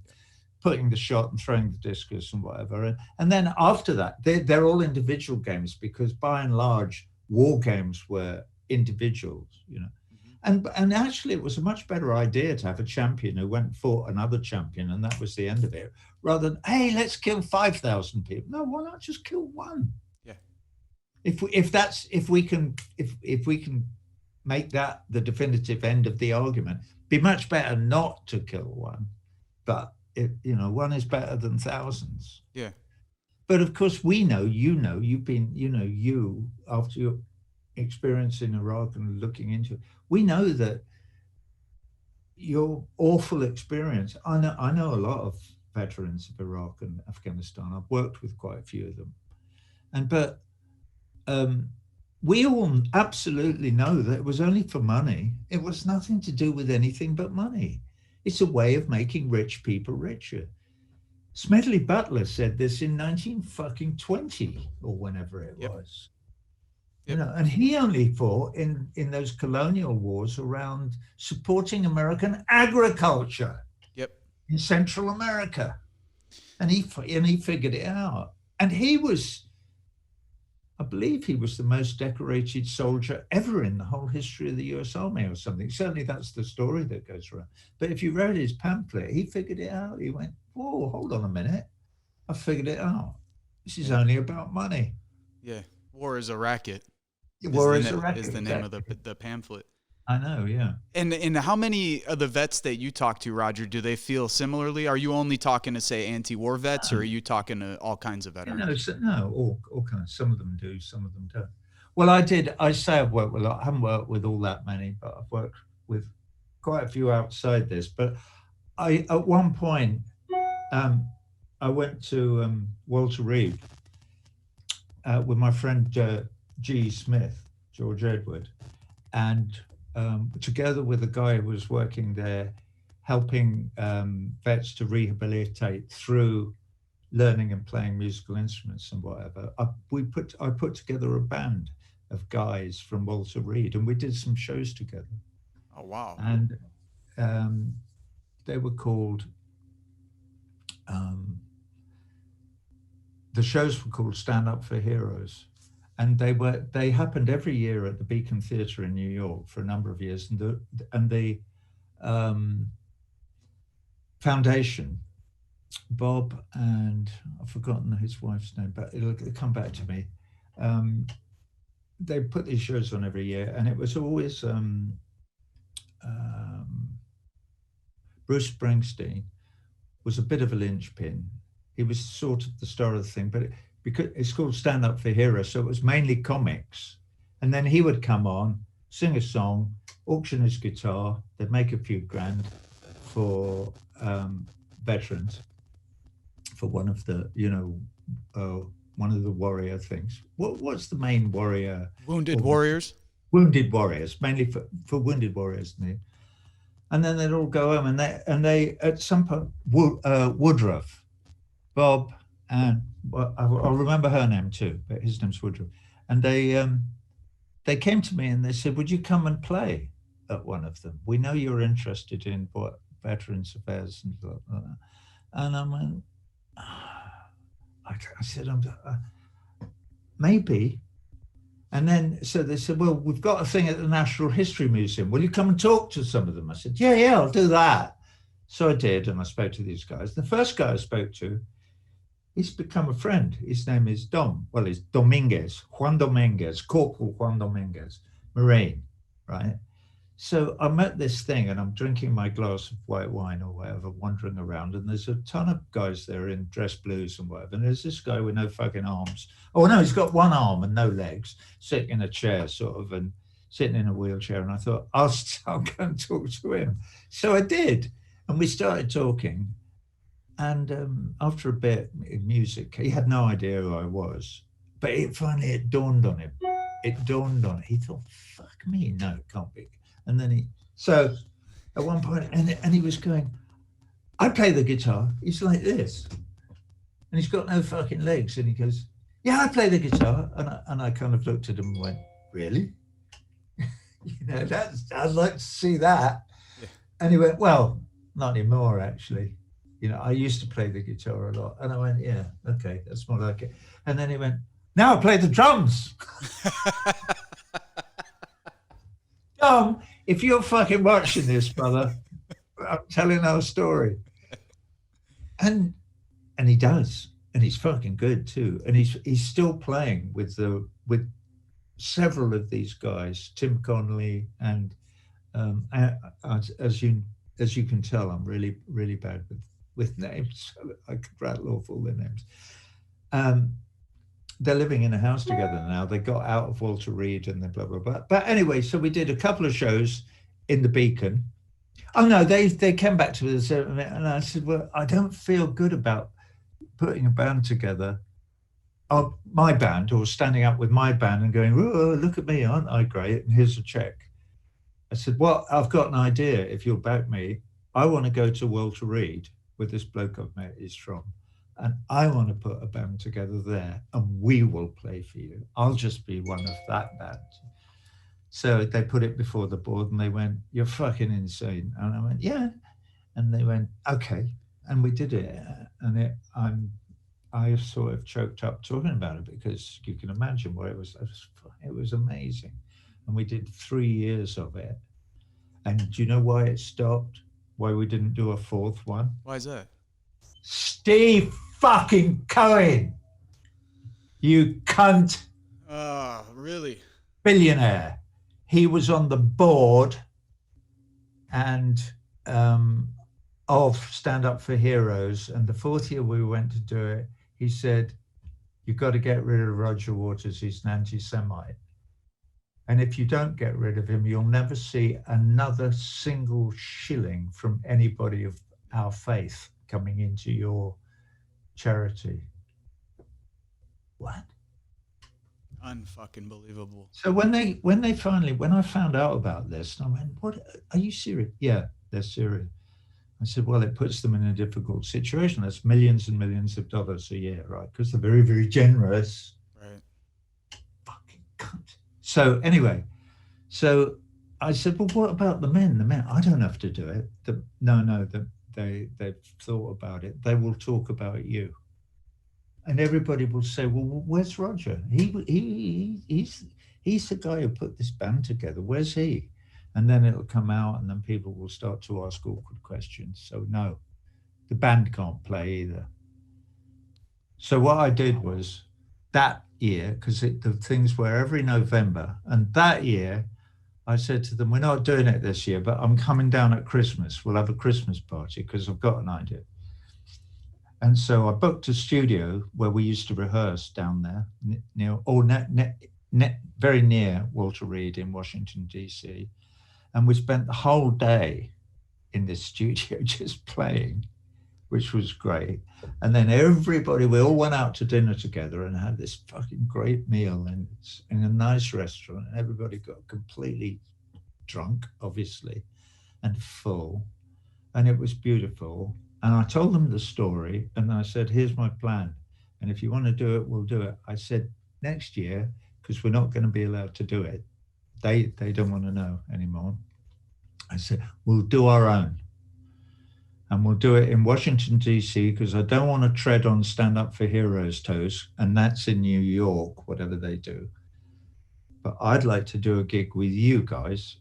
putting the shot and throwing the discus and whatever, and then after that, they're all individual games, because by and large, war games were individuals, you know. And actually, it was a much better idea to have a champion who went and fought another champion, and that was the end of it, rather than, hey, let's kill 5,000 people. No, why not just kill one? Yeah. If we can make that the definitive end of the argument, be much better not to kill one, but one is better than thousands. Yeah. But of course, we know, you've been, after your experience in Iraq and looking into it, we know that your awful experience. I know a lot of veterans of Iraq and Afghanistan. I've worked with quite a few of them, but we all absolutely know that it was only for money. It was nothing to do with anything but money. It's a way of making rich people richer. Smedley Butler said this in 1920 or whenever it Yep. was. Yep. And he only fought in those colonial wars around supporting American agriculture Yep. in Central America, and he figured it out. And I believe he was the most decorated soldier ever in the whole history of the U.S. Army or something. Certainly that's the story that goes around. But if you read his pamphlet, he figured it out. He went, whoa, hold on a minute. I figured it out. This is only about money. Yeah. War is a racket. War is a racket. Is the name of the pamphlet. I know, yeah. And how many of the vets that you talk to, Roger, do they feel similarly? Are you only talking to, say, anti-war vets, or are you talking to all kinds of veterans? No, all kinds. Some of them do, some of them don't. Well, I say I've worked with a lot. I haven't worked with all that many, but I've worked with quite a few outside this. But at one point, I went to Walter Reed with my friend G. Smith, George Edward, and together with a guy who was working there, helping vets to rehabilitate through learning and playing musical instruments and whatever. I put together a band of guys from Walter Reed, and we did some shows together. Oh, wow. And they were called, the shows were called Stand Up for Heroes. And they happened every year at the Beacon Theatre in New York for a number of years. And the foundation, Bob and I've forgotten his wife's name, but it'll come back to me. They put these shows on every year, and it was always Bruce Springsteen was a bit of a linchpin. He was sort of the star of the thing, but because it's called Stand Up for Heroes, so it was mainly comics. And then he would come on, sing a song, auction his guitar, they'd make a few grand for veterans, for one of the, one of the warrior things. What's the main warrior? Wounded warriors? Wounded warriors, mainly for wounded warriors. And then they'd all go home, and they at some point, Woodruff, Bob, and I'll remember her name too, but his name's Woodruff. And they came to me and they said, would you come and play at one of them? We know you're interested in veterans affairs and blah, blah, blah. And I went, I said, maybe. And then, so they said, well, we've got a thing at the Natural History Museum. Will you come and talk to some of them? I said, yeah, I'll do that. So I did, and I spoke to these guys. The first guy I spoke to, he's become a friend. His name is Dom. Well, it's Dominguez, Juan Dominguez, Corporal Juan Dominguez, Marine, right? So I'm at this thing and I'm drinking my glass of white wine or whatever, wandering around, and there's a ton of guys there in dress blues and whatever. And there's this guy with no fucking arms. Oh no, he's got one arm and no legs, sitting in a chair sort of, and sitting in a wheelchair. And I thought, I'll go and talk to him. So I did. And we started talking. And after a bit in music, he had no idea who I was, but it dawned on him. He thought, fuck me, no, it can't be. And then so at one point, and he was going, I play the guitar. He's like this, and he's got no fucking legs. And he goes, yeah, I play the guitar. And I kind of looked at him and went, really? I'd like to see that. Yeah. And he went, well, not anymore, actually. I used to play the guitar a lot. And I went, yeah, okay, that's more like it. And then he went, now I play the drums. If you're fucking watching this, brother, I'm telling our story. And he does. And he's fucking good too. And he's still playing with several of these guys, Tim Connolly, and as you can tell, I'm really, really bad with names. So I could rattle off all their names. They're living in a house together now. They got out of Walter Reed and then blah, blah, blah. But anyway, so we did a couple of shows in the Beacon. Oh no, they came back to us and I said, well, I don't feel good about putting a band together, my band, or standing up with my band and going, oh, look at me, aren't I great? And here's a check. I said, well, I've got an idea if you'll back me. I want to go to Walter Reed with this bloke I've met is from, and I want to put a band together there, and we will play for you. I'll just be one of that band. So they put it before the board, and they went, "You're fucking insane." And I went, "Yeah." And they went, "Okay." And we did it. And I sort of choked up talking about it, because you can imagine what it was. It was amazing. And we did 3 years of it. And do you know why it stopped? Why we didn't do a fourth one? Why is that? Steve fucking Cohen, you cunt. Really? Billionaire. He was on the board and of Stand Up for Heroes. And the fourth year we went to do it, he said, "You've got to get rid of Roger Waters. He's an anti-Semite. And if you don't get rid of him, you'll never see another single shilling from anybody of our faith coming into your charity." What? Unfucking believable. So when I found out about this, I went, "What? Are you serious?" "Yeah, they're serious." I said, "Well, it puts them in a difficult situation. That's millions and millions of dollars a year, right? Because they're very, very generous." Right. Fucking cunt. So anyway, so I said, "Well, what about the men? The men, I don't have to do it." They've thought about it. They will talk about you. And everybody will say, "Well, where's Roger? He's the guy who put this band together. Where's he?" And then it'll come out, and then people will start to ask awkward questions. So no, the band can't play either. So what I did was that year, because the things were every November, and that year I said to them, "We're not doing it this year, but I'm coming down at Christmas. We'll have a Christmas party, because I've got an idea." And so I booked a studio where we used to rehearse down there, very near Walter Reed in Washington, D.C. And we spent the whole day in this studio just playing, which was great. And then we all went out to dinner together and had this fucking great meal in a nice restaurant. And everybody got completely drunk, obviously, and full. And it was beautiful. And I told them the story, and I said, "Here's my plan. And if you want to do it, we'll do it." I said, "Next year, because we're not going to be allowed to do it. They don't want to know anymore." I said, "We'll do our own. And we'll do it in Washington, D.C., because I don't want to tread on Stand Up for Heroes' toes. And that's in New York, whatever they do. But I'd like to do a gig with you guys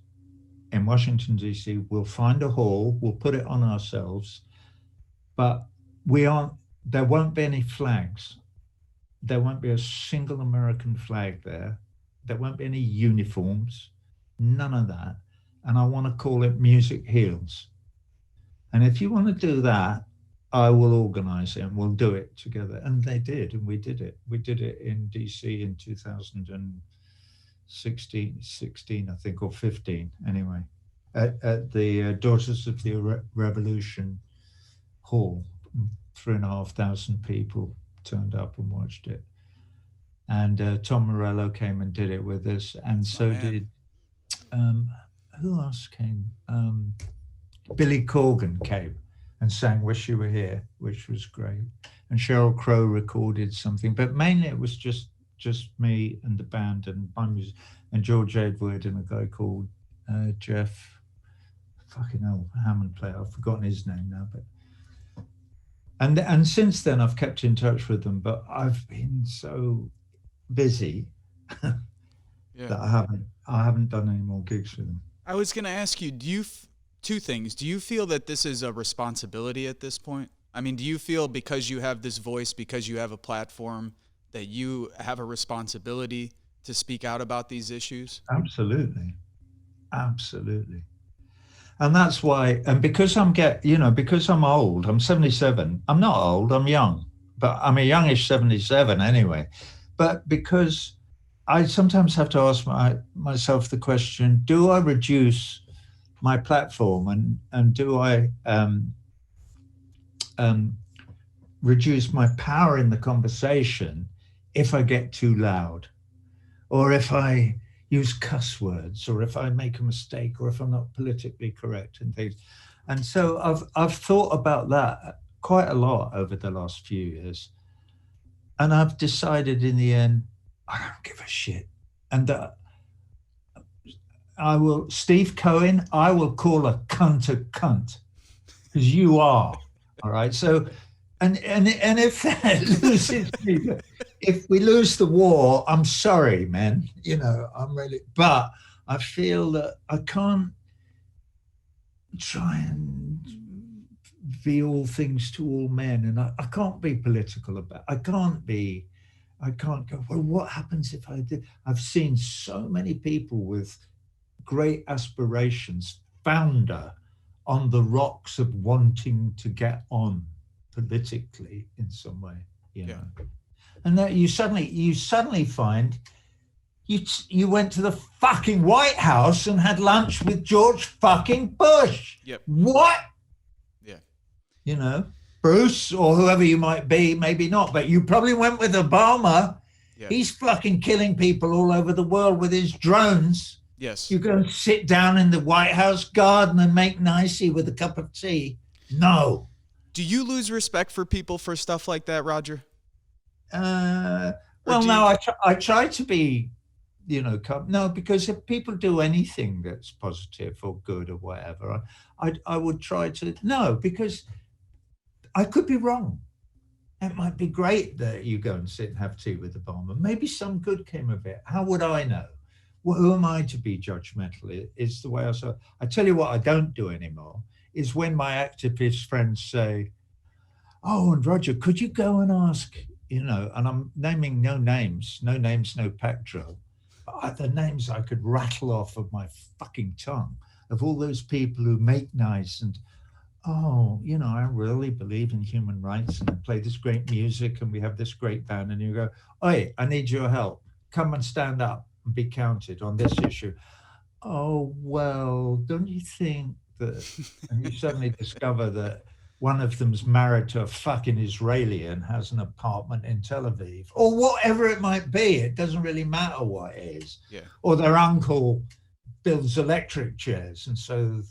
in Washington, D.C. We'll find a hall. We'll put it on ourselves. But there won't be any flags. There won't be a single American flag there. There won't be any uniforms, none of that. And I want to call it Music Heals. And if you want to do that, I will organize it and we'll do it together." And they did, and we did it. We did it in DC in 2016, I think, or 15 anyway, at the Daughters of the Revolution Hall. 3,500 people turned up and watched it. And Tom Morello came and did it with us. And so did, who else came? Billy Corgan came and sang "Wish You Were Here," which was great. And Sheryl Crow recorded something, but mainly it was just me and the band and my music, and George Edward and a guy called Jeff, fucking hell, Hammond player. I've forgotten his name now, but. And since then I've kept in touch with them, but I've been so busy that I haven't done any more gigs with them. I was going to ask you, two things. Do you feel that this is a responsibility at this point? I mean, do you feel because you have this voice, because you have a platform, that you have a responsibility to speak out about these issues? Absolutely. And that's why, and because because I'm old, I'm 77. I'm not old, I'm young, but I'm a youngish 77 anyway. But because I sometimes have to ask myself the question, do I reduce my platform and do I reduce my power in the conversation if I get too loud, or if I use cuss words, or if I make a mistake, or if I'm not politically correct and things? And so I've thought about that quite a lot over the last few years. And I've decided in the end, I don't give a shit. And Steve Cohen, I will call a cunt a cunt, because you are. All right. So, and if that loses me, if we lose the war, I'm sorry, man. I'm really, but I feel that I can't try and be all things to all men. And I can't be political about it. I can't go, well, what happens if I did? I've seen so many people with great aspirations founder on the rocks of wanting to get on politically in some way, know. And that you suddenly find you went to the fucking White House and had lunch with George fucking Bush. Yep. What? Yeah. Bruce or whoever you might be, maybe not, but you probably went with Obama. Yeah. He's fucking killing people all over the world with his drones. Yes. You go and sit down in the White House garden and make nicey with a cup of tea. No. Do you lose respect for people for stuff like that, Roger? No, I try to be, no, because if people do anything that's positive or good or whatever, I would try to, no, because I could be wrong. It might be great that you go and sit and have tea with Obama. Maybe some good came of it. How would I know? Well, who am I to be judgmental? Is the way I say. I tell you what I don't do anymore is when my activist friends say, oh, and Roger, could you go and ask, and I'm naming no names, no petrol, but the names I could rattle off of my fucking tongue of all those people who make nice and, I really believe in human rights and I play this great music and we have this great band, and you go, oi, I need your help. Come and stand up and be counted on this issue. Oh, well, don't you think that, and you suddenly discover that one of them's married to a fucking Israeli and has an apartment in Tel Aviv, or whatever it might be. It doesn't really matter what it is. Yeah. Or their uncle builds electric chairs, and so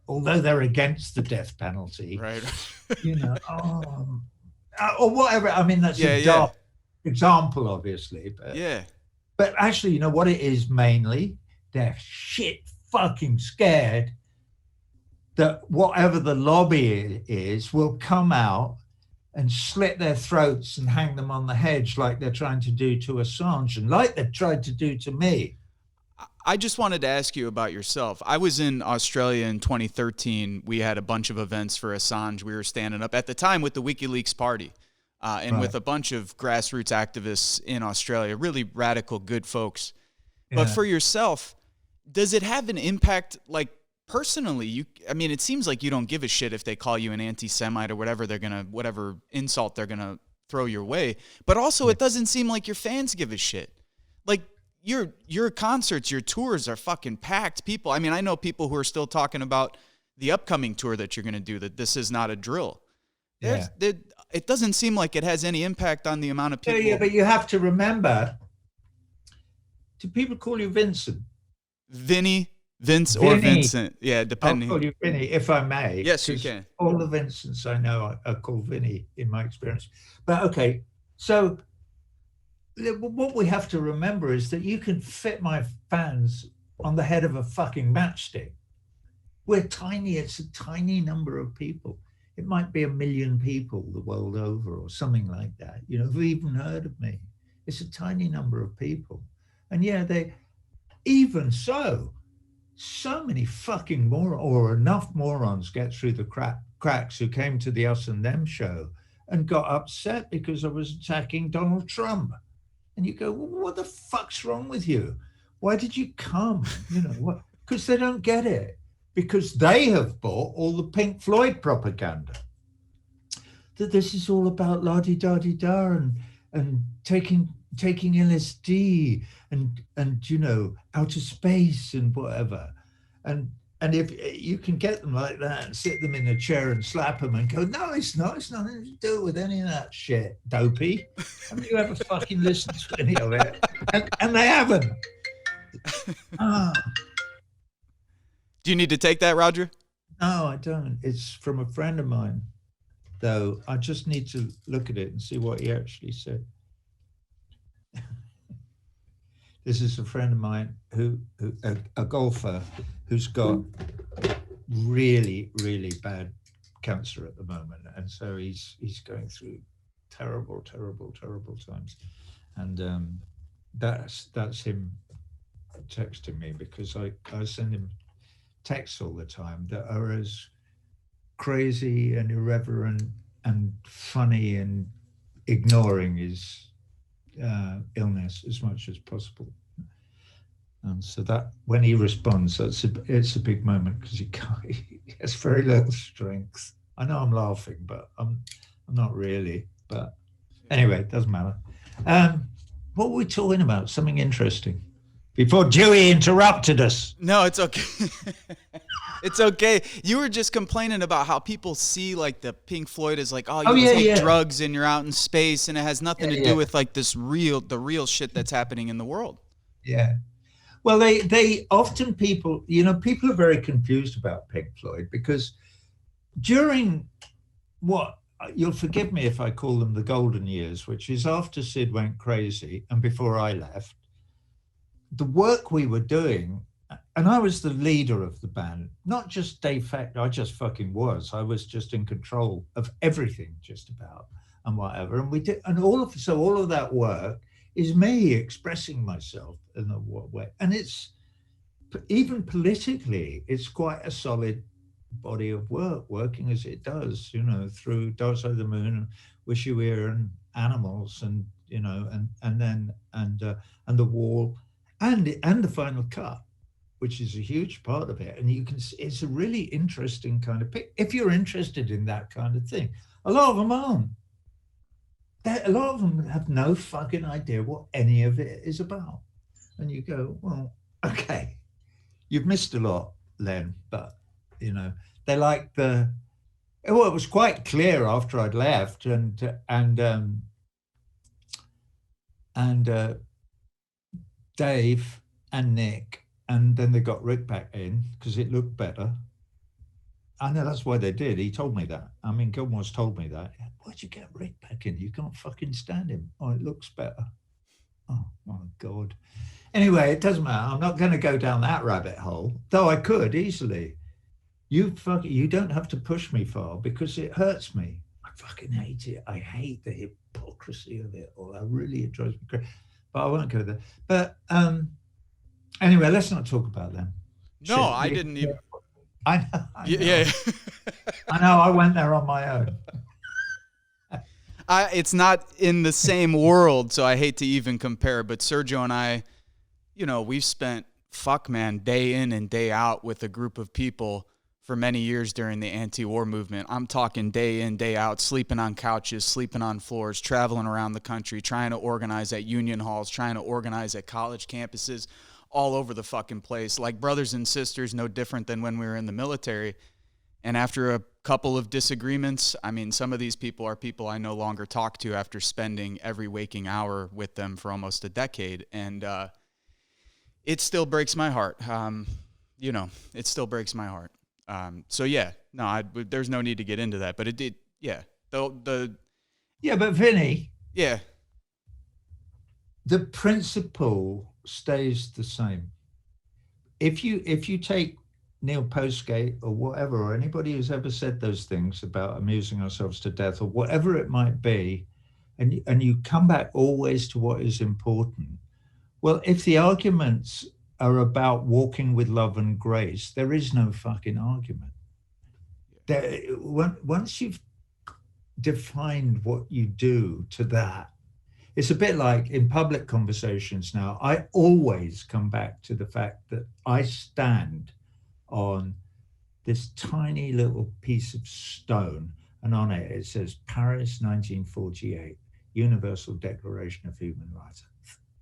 although they're against the death penalty, right? Or whatever. I mean, that's a dark example, obviously. But actually, you know what it is mainly? They're shit fucking scared that whatever the lobby is will come out and slit their throats and hang them on the hedge like they're trying to do to Assange and like they've tried to do to me. I just wanted to ask you about yourself. I was in Australia in 2013. We had a bunch of events for Assange. We were standing up at the time with the WikiLeaks party and with a bunch of grassroots activists in Australia, really radical, good folks. Yeah. But for yourself, does it have an impact, like personally? It seems like you don't give a shit if they call you an anti-Semite or whatever insult they're gonna throw your way. But also, it doesn't seem like your fans give a shit. Like, your concerts, your tours are fucking packed. People, I know people who are still talking about the upcoming tour that you're going to do, that this is not a drill. It doesn't seem like it has any impact on the amount of people. Yeah, but you have to remember, do people call you Vincent? Vinny, Vince, or Vincent. Yeah, depending. I'll call you Vinny, if I may. Yes, you can. All the Vincents I know are called Vinny in my experience. But okay, so what we have to remember is that you can fit my fans on the head of a fucking matchstick. We're tiny. It's a tiny number of people. It might be 1 million people the world over or something like that, who've even heard of me. It's a tiny number of people. And even so many fucking enough morons get through the cracks who came to the Us and Them show and got upset because I was attacking Donald Trump. And you go, well, what the fuck's wrong with you? Why did you come? What? Because they don't get it. Because they have bought all the Pink Floyd propaganda. That this is all about la-di-da-di-da and taking LSD and outer space and whatever. And if you can get them like that and sit them in a chair and slap them and go, no, it's not. It's nothing to do with any of that shit, dopey. Have you ever fucking listened to any of it? And they haven't. Do you need to take that, Roger? No, I don't. It's from a friend of mine, though. I just need to look at it and see what he actually said. This is a friend of mine who a golfer who's got really, really bad cancer at the moment, and so he's going through terrible, terrible, terrible times, and that's him texting me because I send him texts all the time that are as crazy and irreverent and funny and ignoring his illness as much as possible. And so that when he responds, it's a big moment because he has very little strength. I know I'm laughing, but I'm not really. But anyway, it doesn't matter. What were we talking about? Something interesting before Dewey interrupted us. No, it's okay. It's okay. You were just complaining about how people see like the Pink Floyd as like, oh, you take drugs and you're out in space, and it has nothing to do with like the real shit that's happening in the world. Yeah. Well, they often people are very confused about Pink Floyd because during what you'll forgive me if I call them the golden years, which is after Syd went crazy and before I left, the work we were doing, and I was the leader of the band, not just de facto, I just fucking was. I was just in control of everything just about and whatever. And we did, and all of that work is me expressing myself in a way. And it's, even politically, it's quite a solid body of work, working as it does, through Dark Side of the Moon and Wish You Were and Animals and, and The Wall and the Final Cut, which is a huge part of it. And you can see it's a really interesting kind of pick. If you're interested in that kind of thing, a lot of them aren't. A lot of them have no fucking idea what any of it is about. And you go, well, okay, you've missed a lot, Len, but, they like it was quite clear after I'd left and Dave and Nick, and then they got Rick back in because it looked better. I know that's why they did. He told me that. I mean, Gilmore's told me that. Why'd you get Rick back in? You can't fucking stand him. Oh, it looks better. Oh, my God. Anyway, it doesn't matter. I'm not going to go down that rabbit hole, though I could easily. You don't have to push me far because it hurts me. I fucking hate it. I hate the hypocrisy of it all. It drives me crazy. But I won't go there. But anyway, let's not talk about them. No, I didn't even. I know. Yeah. I know. I went there on my own. It's not in the same world, so I hate to even compare. But Sergio and I, we've spent day in and day out with a group of people for many years during the anti-war movement. I'm talking day in, day out, sleeping on couches, sleeping on floors, traveling around the country, trying to organize at union halls, trying to organize at college campuses, all over the fucking place, like brothers and sisters, no different than when we were in the military. And after a couple of disagreements, I mean, some of these people are people I no longer talk to after spending every waking hour with them for almost a decade. And it still breaks my heart. It still breaks my heart. So yeah, no, there's no need to get into that, but it did. Yeah. But Vinny, yeah, the principle stays the same. If you take Neil Postgate or whatever, or anybody who's ever said those things about amusing ourselves to death or whatever it might be, and you come back always to what is important. Well, if the arguments are about walking with love and grace, there is no fucking argument. Once you've defined what you do to that, it's a bit like in public conversations now, I always come back to the fact that I stand on this tiny little piece of stone, and on it says Paris 1948, Universal Declaration of Human Rights.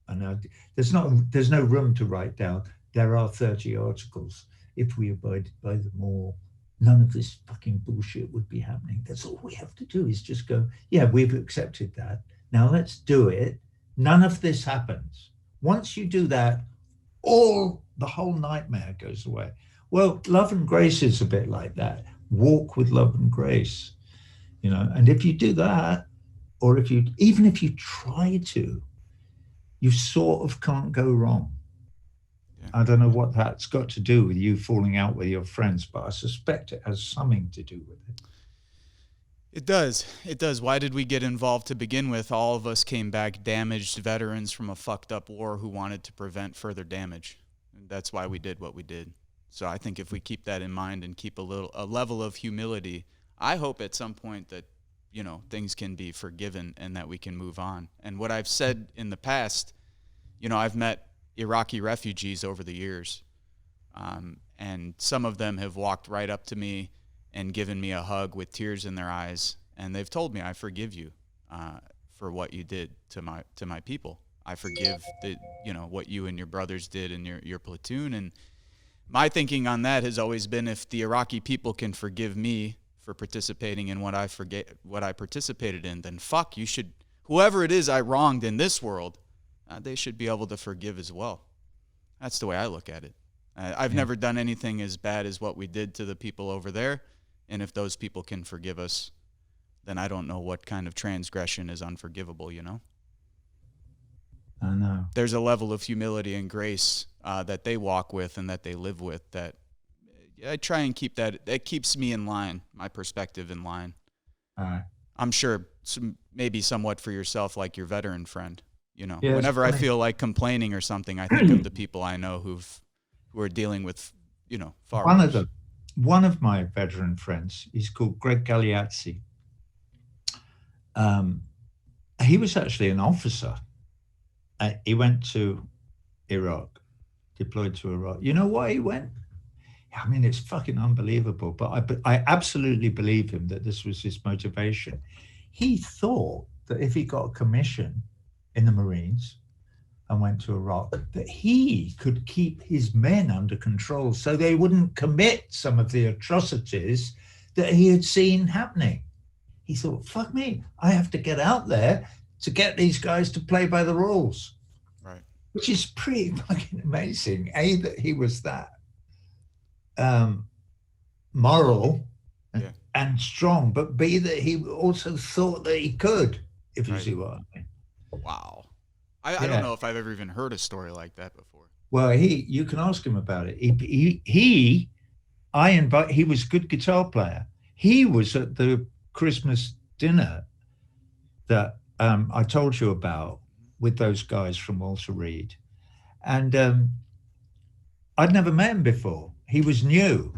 And there's no room to write down, there are 30 articles. If we abided by them all, none of this fucking bullshit would be happening. That's all we have to do is just go, yeah, we've accepted that. Now let's do it. None of this happens. Once you do that, the whole nightmare goes away. Well, love and grace is a bit like that. Walk with love and grace, you know. And if you do that, or if you, even if you try to, you sort of can't go wrong. Yeah. I don't know what that's got to do with you falling out with your friends, but I suspect it has something to do with it. It does. It does. Why did we get involved to begin with? All of us came back damaged veterans from a fucked up war who wanted to prevent further damage. And that's why we did what we did. So I think if we keep that in mind and keep a level of humility, I hope at some point that, you know, things can be forgiven and that we can move on. And what I've said in the past, you know, I've met Iraqi refugees over the years, and some of them have walked right up to me and given me a hug with tears in their eyes, and they've told me, I forgive you for what you did to my people. I forgive what you and your brothers did in your platoon. And my thinking on that has always been, if the Iraqi people can forgive me for participating in what I participated in, then fuck, you should, whoever it is I wronged in this world, they should be able to forgive as well. That's the way I look at it. I've never done anything as bad as what we did to the people over there. And if those people can forgive us, then I don't know what kind of transgression is unforgivable, you know? I know. There's a level of humility and grace that they walk with and that they live with that I try and keep that keeps me in line, my perspective in line. I'm sure maybe somewhat for yourself, like your veteran friend, you know? Yeah, whenever I feel like complaining or something, I think of the people I know who are dealing with, you know, far worse. One of my veteran friends, he's called Greg Galeazzi. He was actually an officer. He went to Iraq, deployed to Iraq. You know why he went? I mean, it's fucking unbelievable, but I absolutely believe him that this was his motivation. He thought that if he got a commission in the Marines and went to Iraq, that he could keep his men under control so they wouldn't commit some of the atrocities that he had seen happening. He thought, fuck me, I have to get out there to get these guys to play by the rules. Right. Which is pretty fucking amazing. A, that he was that moral and strong, but B, that he also thought that he could, if you see what I mean. Wow. I don't know if I've ever even heard a story like that before. Well, you can ask him about it. He was a good guitar player. He was at the Christmas dinner that I told you about with those guys from Walter Reed. And I'd never met him before. He was new.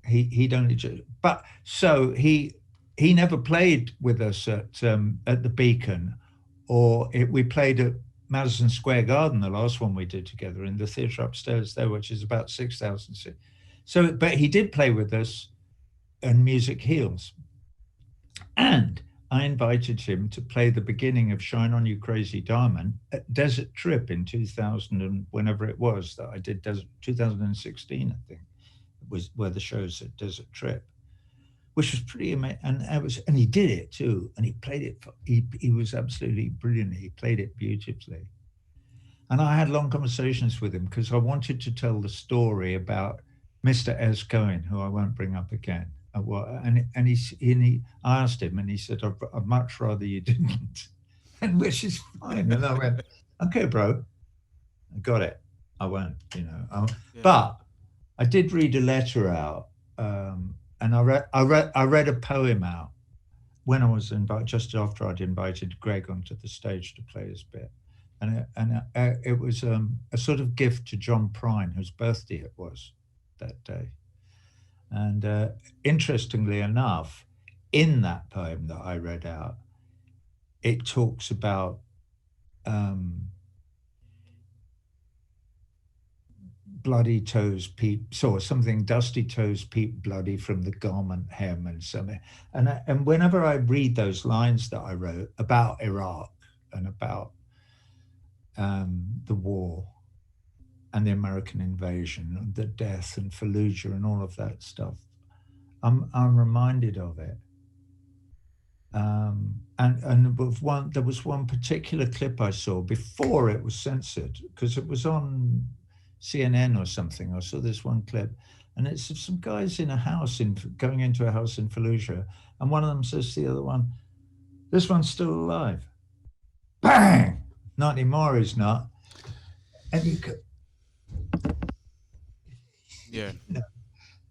He'd only just, but so he never played with us at the Beacon, or we played at Madison Square Garden, the last one we did together, in the theatre upstairs there, which is about 6,000 seats. So, but he did play with us in Music Heals. And I invited him to play the beginning of Shine On You Crazy Diamond at Desert Trip in 2000 and whenever it was that I did 2016, I think, were the shows at Desert Trip, which was pretty amazing. And he did it too. And he played it, he was absolutely brilliant. He played it beautifully. And I had long conversations with him because I wanted to tell the story about Mr. S. Cohen, who I won't bring up again. I asked him, and he said, I'd much rather you didn't, and which is fine. And I went, okay, bro, I got it. I won't, you know. But I did read a letter out, and I read a poem out when I was invited, just after I'd invited Greg onto the stage to play his bit, and it was a sort of gift to John Prine, whose birthday it was that day. And interestingly enough, in that poem that I read out, it talks about bloody toes peep, so something dusty toes peep bloody from the garment hem and something. And whenever I read those lines that I wrote about Iraq and about the war and the American invasion and the death and Fallujah and all of that stuff, I'm reminded of it. And there was one particular clip I saw before it was censored, because it was on CNN or something. I saw this one clip, And it's some guys in a house going into a house in Fallujah, and one of them says to the other one, "This one's still alive." Bang! Not anymore, he's not. And you go, Yeah. you know,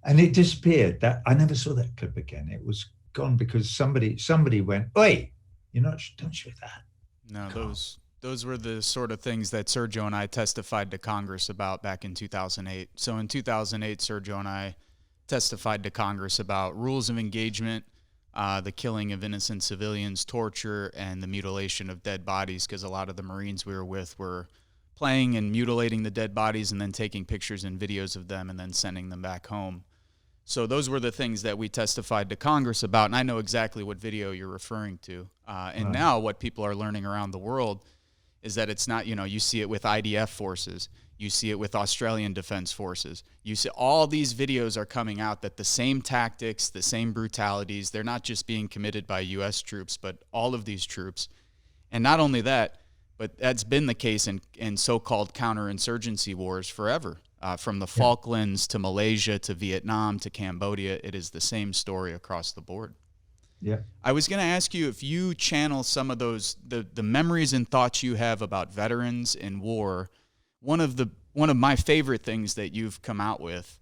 and it disappeared. That I never saw that clip again. It was gone because somebody went, "Oi, don't show that." No, those were the sort of things that Sergio and I testified to Congress about back in 2008. So in 2008, Sergio and I testified to Congress about rules of engagement, the killing of innocent civilians, torture, and the mutilation of dead bodies, because a lot of the Marines we were with were playing and mutilating the dead bodies and then taking pictures and videos of them and then sending them back home. So those were the things that we testified to Congress about, and I know exactly what video you're referring to. And Right. now what people are learning around the world is that it's not, you see it with IDF forces, you see it with Australian Defense Forces. You see all these videos are coming out that the same tactics, the same brutalities, they're not just being committed by U.S. troops, but all of these troops. And not only that, but that's been the case in so-called counterinsurgency wars forever. From the Falklands to Malaysia to Vietnam to Cambodia, it is the same story across the board. Yeah. I was going to ask you if you channel some of those the memories and thoughts you have about veterans and war. One of my favorite things that you've come out with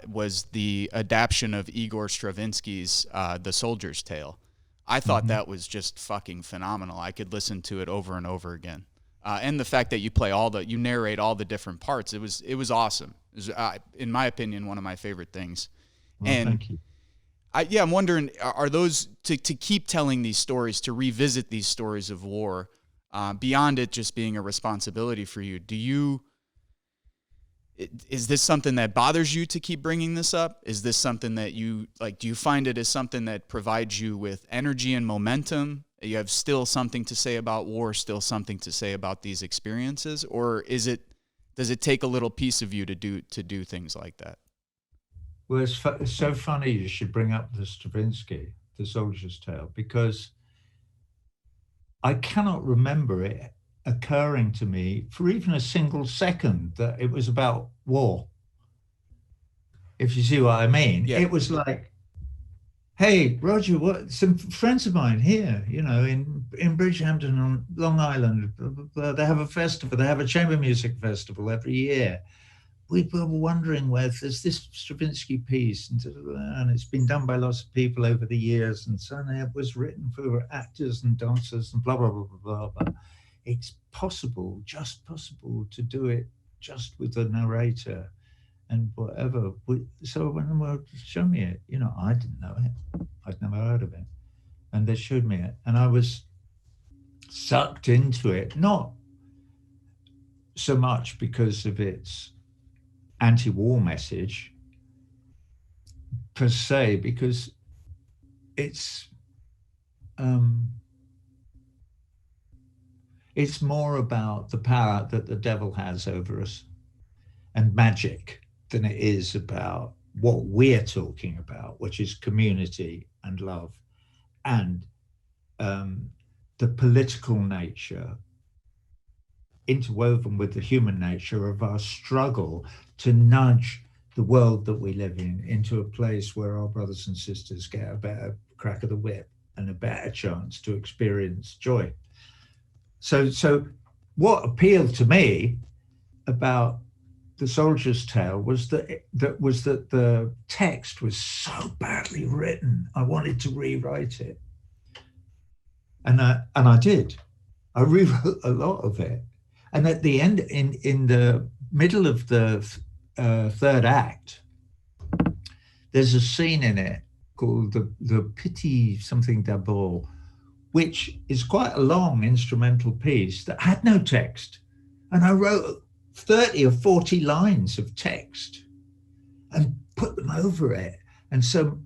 was the adaptation of Igor Stravinsky's The Soldier's Tale. I thought that was just fucking phenomenal. I could listen to it over and over again. And the fact that you narrate all the different parts, it was awesome. It was, in my opinion, one of my favorite things. Well, And thank you. I'm wondering, are those to keep telling these stories, to revisit these stories of war, beyond it just being a responsibility for you? Is this something that bothers you to keep bringing this up? Is this something that you like? Do you find it as something that provides you with energy and momentum? You have still something to say about war, still something to say about these experiences, or does it take a little piece of you to do things like that? Well, it's so funny you should bring up the Stravinsky, The Soldier's Tale, because I cannot remember it occurring to me for even a single second that it was about war. If you see what I mean, Yeah. It was like, "Hey, Roger, what? Some friends of mine here, in Bridgehampton on Long Island, blah, blah, blah, they have a festival. They have a chamber music festival every year. We were wondering where there's this Stravinsky piece, and it's been done by lots of people over the years, and so it was written for actors and dancers and blah, blah, blah, blah, blah. But it's just possible to do it just with the narrator and whatever." So when they showed me it, I didn't know it. I'd never heard of it. And they showed me it, and I was sucked into it, not so much because of its anti-war message per se, because it's more about the power that the devil has over us and magic than it is about what we're talking about, which is community and love and the political nature interwoven with the human nature of our struggle to nudge the world that we live in into a place where our brothers and sisters get a better crack of the whip and a better chance to experience joy. So what appealed to me about The Soldier's Tale was that the text was so badly written. I wanted to rewrite it, and I did. I rewrote a lot of it. And at the end, in the middle of the third act, there's a scene in it called the Pity something d'abord, which is quite a long instrumental piece that had no text. And I wrote 30 or 40 lines of text and put them over it. And so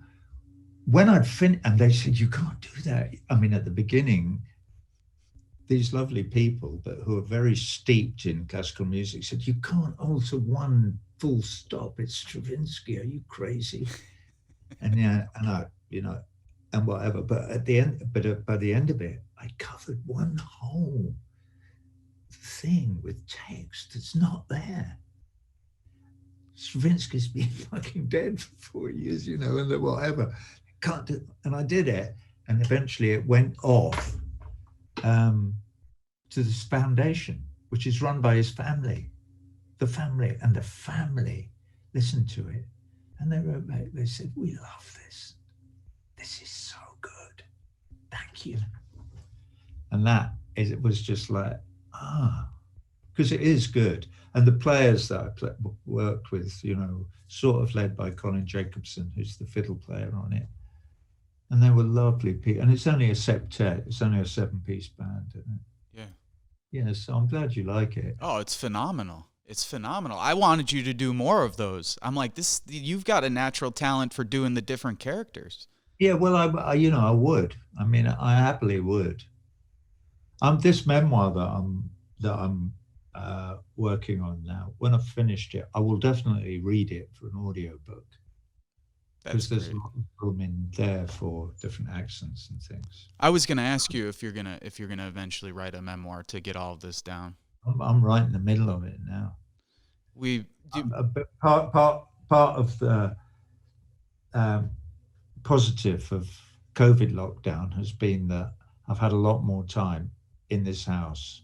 when I'd finished, and they said, "You can't do that." I mean, at the beginning, these lovely people, but who are very steeped in classical music, said, "You can't alter one full stop. It's Stravinsky. Are you crazy?" And I, and whatever. But at the end, by the end of it, I covered one whole thing with text that's not there. Stravinsky's been fucking dead for 4 years, you know, and whatever. Can't do. And I did it, and eventually it went off to this foundation, which is run by his family. The family listened to it, and they wrote back. They said, "We love this. This is so good. Thank you." And it was just like, because it is good. And the players that I worked with, you know, sort of led by Colin Jacobson, who's the fiddle player on it. And they were lovely people. And it's only a septet. It's only a 7-piece band, isn't it? Yeah. Yeah, so I'm glad you like it. Oh, it's phenomenal. It's phenomenal. I wanted you to do more of those. I'm like, you've got a natural talent for doing the different characters. Yeah, well, I would. I mean, I happily would. This memoir that I'm working on now, when I've finished it, I will definitely read it for an audiobook. Because there's a lot of room in there for different accents and things. I was going to ask you if you're gonna eventually write a memoir to get all of this down. I'm right in the middle of it now. Part of the positive of COVID lockdown has been that I've had a lot more time in this house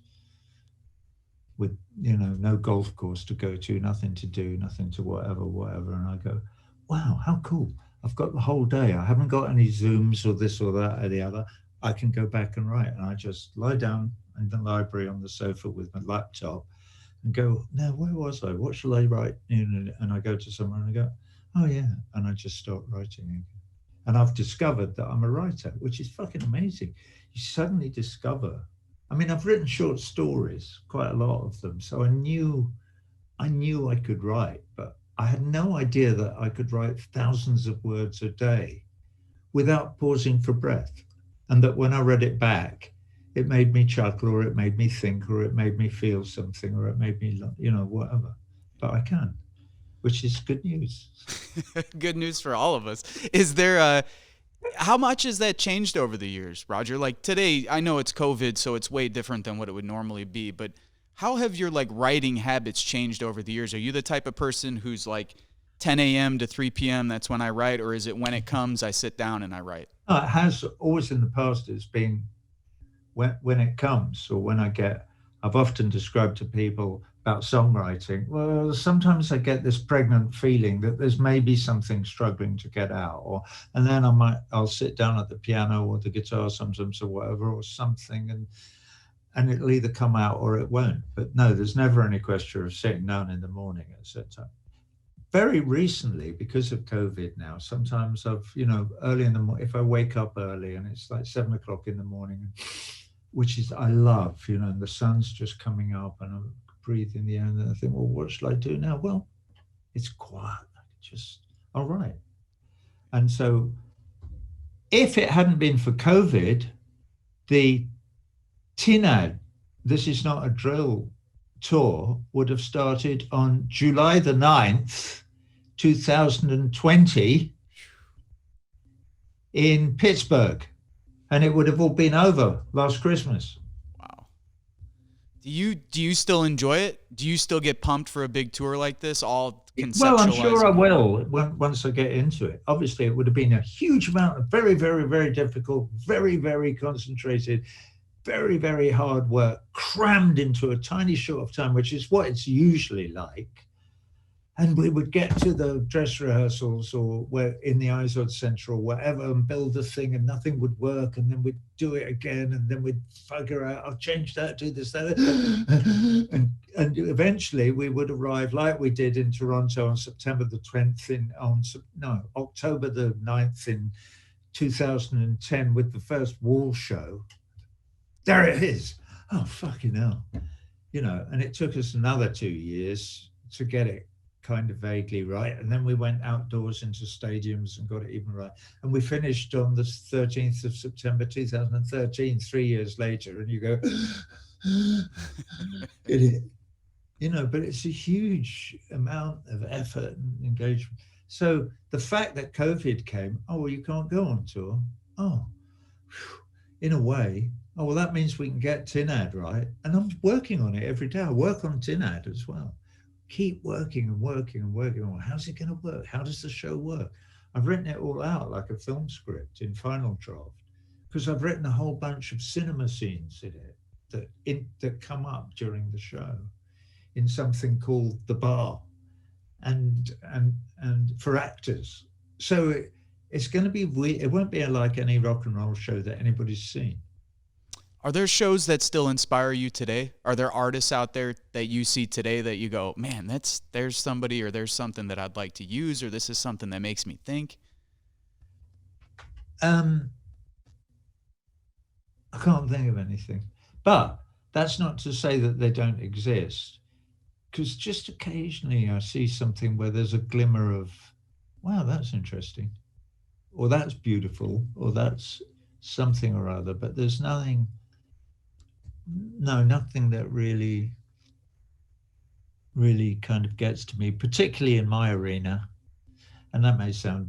with, you know, no golf course to go to, nothing to do, nothing to whatever. And I go, wow, how cool. I've got the whole day. I haven't got any Zooms or this or that or the other. I can go back and write. And I just lie down in the library on the sofa with my laptop and go, now, where was I? What shall I write? And I go to someone and I go, oh, yeah. And I just start writing again. And I've discovered that I'm a writer, which is fucking amazing. You suddenly discover, I mean, I've written short stories, quite a lot of them. So I knew I could write, but I had no idea that I could write thousands of words a day without pausing for breath. And that when I read it back, it made me chuckle, or it made me think, or it made me feel something, or it made me, you know, whatever. But I can, which is good news. Good news for all of us. Is there how much has that changed over the years, Roger? Like today, I know it's COVID, so it's way different than what it would normally be, but how have your like writing habits changed over the years? Are you the type of person who's like 10 a.m. to 3 p.m., that's when I write, or is it when it comes, I sit down and I write? No, it has always in the past, it's been when it comes, or when I've often described to people about songwriting, well, sometimes I get this pregnant feeling that there's maybe something struggling to get out, and then I'll sit down at the piano or the guitar sometimes or whatever, or something, and it'll either come out or it won't. But no, there's never any question of sitting down in the morning at a set time. Very recently, because of COVID now, sometimes I've, you know, early in the morning, if I wake up early and it's like 7 o'clock in the morning, which is, I love, you know, and the sun's just coming up and I'm breathing the air, and then I think, well, what shall I do now? Well, it's quiet. All right. And so if it hadn't been for COVID, the TINAD, This Is Not a Drill tour would have started on July the 9th, 2020 in Pittsburgh. And it would have all been over last Christmas. Wow. Do you still enjoy it? Do you still get pumped for a big tour like this? All conceptualizing? Well, I'm sure I will once I get into it. Obviously, it would have been a huge amount of very, very, very difficult, very, very concentrated, very, very hard work crammed into a tiny short of time, which is what it's usually like. And we would get to the dress rehearsals or where in the Izod Centre or whatever and build a thing and nothing would work. And then we'd do it again and then we'd figure out, I'll change that, do this, that. And eventually we would arrive like we did in Toronto on October the 9th in 2010 with the first Wall show. There it is. Oh, fucking hell. You know, and it took us another 2 years to get it kind of vaguely right. And then we went outdoors into stadiums and got it even right. And we finished on the 13th of September, 2013, 3 years later. And you go, you know, but it's a huge amount of effort and engagement. So the fact that COVID came, oh, well, you can't go on tour. Oh, in a way, oh, well, that means we can get TINAD right. And I'm working on it every day. I work on TINAD as well. keep working and working and working on how's it going to work? How does the show work? I've written it all out like a film script in final draft because I've written a whole bunch of cinema scenes in it that come up during the show in something called the bar and for actors. So it's going to be weird. It won't be like any rock and roll show that anybody's seen. Are there shows that still inspire you today? Are there artists out there that you see today that you go, man, there's somebody or there's something that I'd like to use, or this is something that makes me think? I can't think of anything, but that's not to say that they don't exist. Because just occasionally I see something where there's a glimmer of, wow, that's interesting, or that's beautiful, or that's something or other. But there's nothing that really kind of gets to me, particularly in my arena. And that may sound,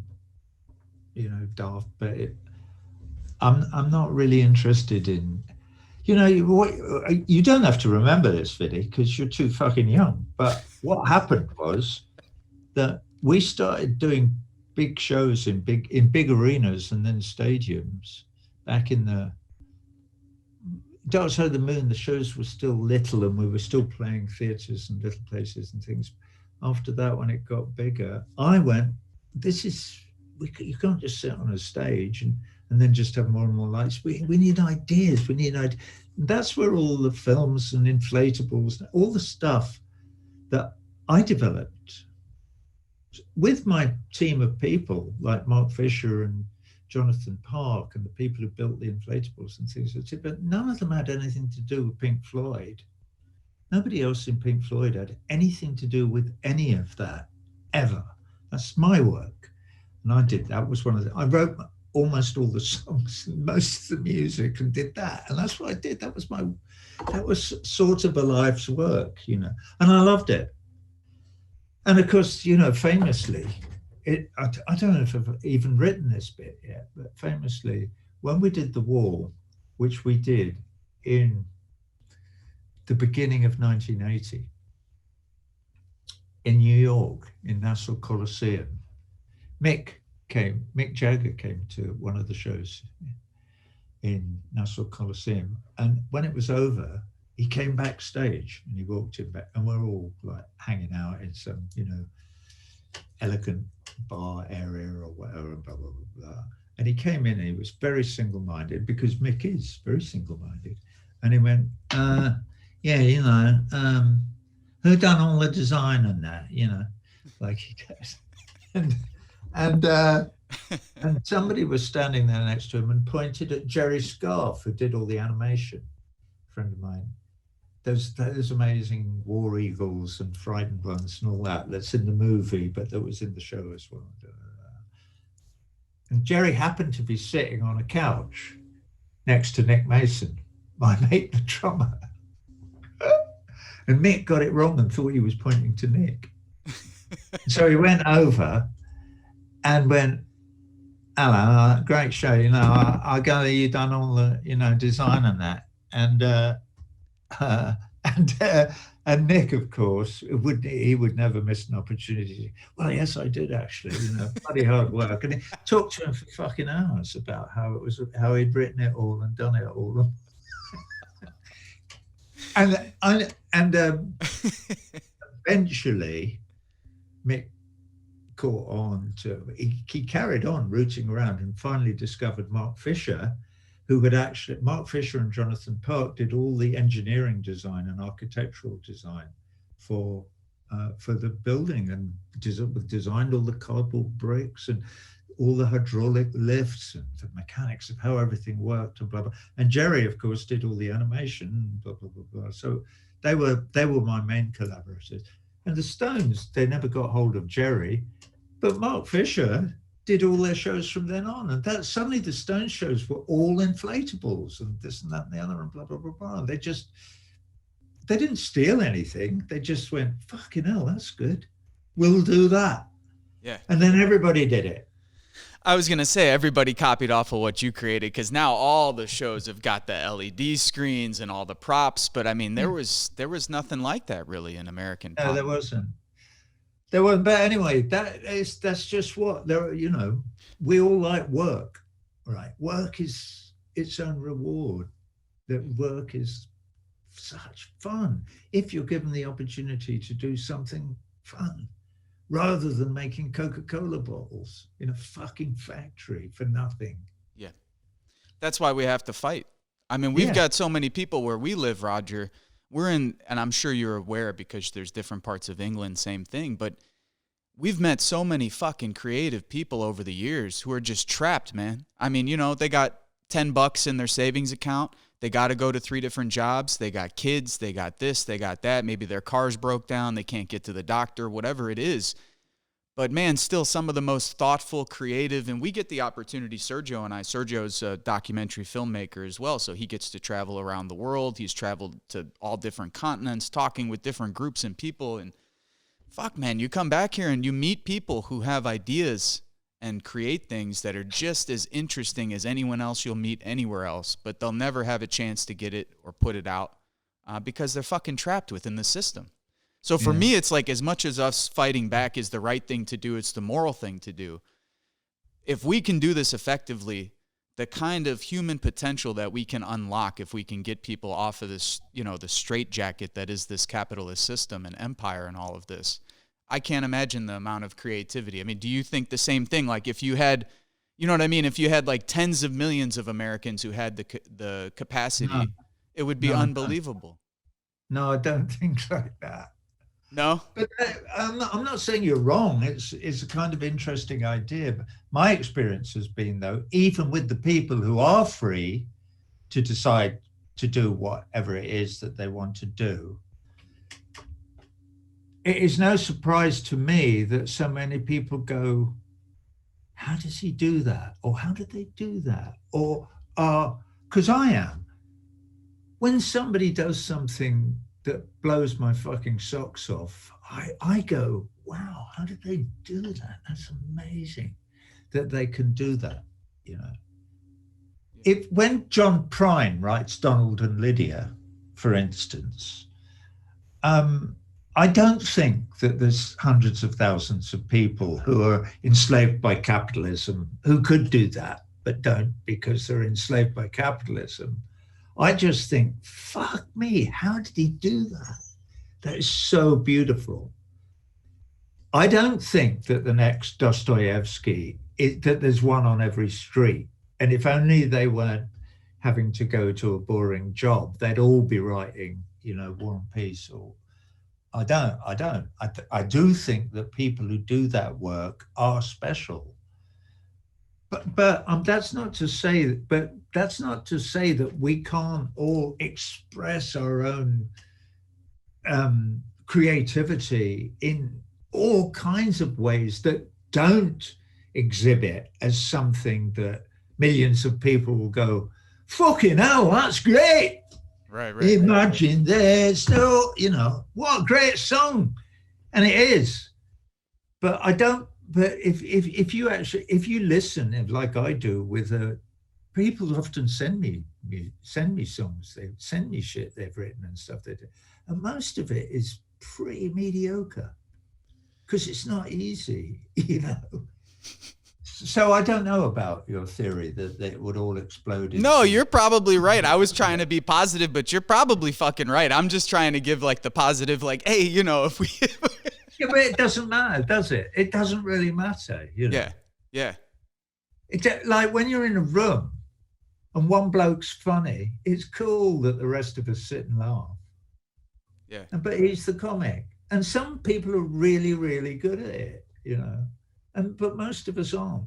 daft, but I'm not really interested in, you don't have to remember this, Viddy, because you're too fucking young. But what happened was that we started doing big shows in big arenas and then stadiums back in the Dark Side of the Moon. The shows were still little and we were still playing theatres and little places and things. After that, when it got bigger, I went, you can't just sit on a stage and then just have more and more lights. We need ideas. That's where all the films and inflatables, all the stuff that I developed with my team of people like Mark Fisher and Jonathan Park and the people who built the inflatables and things like that. But none of them had anything to do with Pink Floyd. Nobody else in Pink Floyd had anything to do with any of that ever. That's my work. And I did that. Was one of I wrote almost all the songs and most of the music and did that. And that's what I did. That was sort of a life's work, and I loved it. And of course, famously, I don't know if I've even written this bit yet, but famously, when we did The Wall, which we did in the beginning of 1980 in New York, in Nassau Coliseum, Mick Jagger came to one of the shows in Nassau Coliseum. And when it was over, he came backstage and he walked in back, and we're all like hanging out in some, elegant bar area or whatever, blah, blah, blah, blah. And he came in and he was very single-minded, because Mick is very single-minded. And he went, who done all the design and that, like he does. And somebody was standing there next to him and pointed at Jerry Scarf, who did all the animation, a friend of mine. Those amazing War Eagles and Frightened Ones and all that's in the movie, but that was in the show as well. And Jerry happened to be sitting on a couch next to Nick Mason, my mate, the drummer. And Mick got it wrong and thought he was pointing to Nick. So he went over and went, hello, great show, I gather you done all the, design and that. And Nick, of course, he would never miss an opportunity. Well, yes, I did actually, bloody hard work. And he talked to him for fucking hours about how he'd written it all and done it all. and eventually, Mick caught on to. He carried on rooting around and finally discovered Mark Fisher, Mark Fisher and Jonathan Park did all the engineering design and architectural design for the building, and designed all the cardboard bricks and all the hydraulic lifts and the mechanics of how everything worked and blah, blah. And Jerry, of course, did all the animation, blah, blah, blah, blah. So they were my main collaborators. And the Stones, they never got hold of Jerry, but Mark Fisher did all their shows from then on. And that suddenly the Stones shows were all inflatables and this and that and the other and blah, blah, blah, blah. They didn't steal anything. They just went, fucking hell, that's good. We'll do that. Yeah. And then everybody did it. I was gonna say everybody copied off of what you created because now all the shows have got the LED screens and all the props. But I mean, there was nothing like that really in American No, pop. there wasn't. There wasn't. But anyway, that's just what there. You know, we all like work, right? Work is its own reward. That work is such fun if you're given the opportunity to do something fun, rather than making Coca-Cola bottles in a fucking factory for nothing. Yeah, that's why we have to fight. I mean, we've got so many people where we live, Roger. We're in, and I'm sure you're aware because there's different parts of England, same thing, but we've met so many fucking creative people over the years who are just trapped, man. I mean, you know, they got $10 in their savings account. They got to go to 3 different jobs. They got kids. They got this. They got that. Maybe their car's broke down. They can't get to the doctor, whatever it is. But man, still some of the most thoughtful, creative, and we get the opportunity, Sergio's a documentary filmmaker as well, so he gets to travel around the world. He's traveled to all different continents, talking with different groups and people, and fuck, man, you come back here and you meet people who have ideas and create things that are just as interesting as anyone else you'll meet anywhere else, but they'll never have a chance to get it or put it out because they're fucking trapped within the system. So for me, it's like as much as us fighting back is the right thing to do, it's the moral thing to do. If we can do this effectively, the kind of human potential that we can unlock if we can get people off of this, you know, the straitjacket that is this capitalist system and empire and all of this, I can't imagine the amount of creativity. I mean, do you think the same thing? Like if you had, you know what I mean? If you had like tens of millions of Americans who had the capacity, it would be unbelievable. No, I don't think like that. No? But I'm not saying you're wrong. It's a kind of interesting idea. But my experience has been, though, even with the people who are free to decide to do whatever it is that they want to do, it is no surprise to me that so many people go, how does he do that? Or how did they do that? Or, because I am. When somebody does something that blows my fucking socks off, I go, wow, how did they do that? That's amazing that they can do that, you know. When John Prine writes Donald and Lydia, for instance, I don't think that there's hundreds of thousands of people who are enslaved by capitalism who could do that, but don't because they're enslaved by capitalism. I just think, fuck me, how did he do that? That is so beautiful. I don't think that the next Dostoevsky, that there's one on every street. And if only they weren't having to go to a boring job, they'd all be writing, you know, War and Peace. Or I don't. I do think that people who do that work are special. But that's not to say that we can't all express our own creativity in all kinds of ways that don't exhibit as something that millions of people will go, fucking hell, that's great. Right. Imagine there's no, you know, what a great song. And it is. But if you listen like I do with people often send me songs, they send me shit they've written and stuff they do, and most of it is pretty mediocre because it's not easy, you know. So I don't know about your theory that it would all explode. No, you're probably right. I was trying to be positive, but you're probably fucking right. I'm just trying to give like the positive, like, hey, you know, if we. Yeah, but it doesn't matter, does it? It doesn't really matter, you know. Yeah. It's like when you're in a room and one bloke's funny, it's cool that the rest of us sit and laugh. Yeah. But he's the comic. And some people are really, really good at it, you know. But most of us aren't.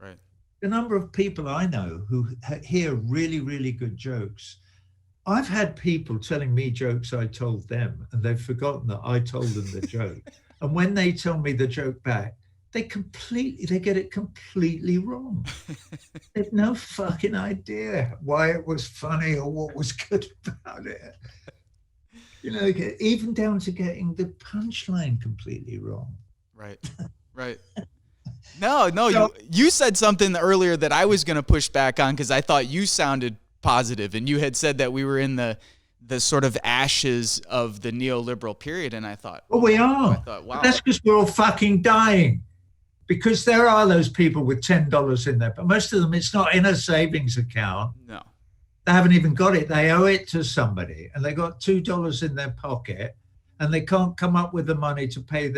Right. The number of people I know who hear really, really good jokes. I've had people telling me jokes I told them, and they've forgotten that I told them the joke. And when they tell me the joke back, they get it completely wrong. They've no fucking idea why it was funny or what was good about it. You know, even down to getting the punchline completely wrong. Right. No, no, So, you said something earlier that I was going to push back on because I thought you sounded positive, and you had said that we were in the sort of ashes of the neoliberal period, and I thought, well, we I are. thought, But wow, that's because we're all fucking dying. Because there are those people with $10 in there, but most of them, it's not in a savings account. no, They haven't even got it. They owe it to somebody, and they got $2 in their pocket, and they can't come up with the money to pay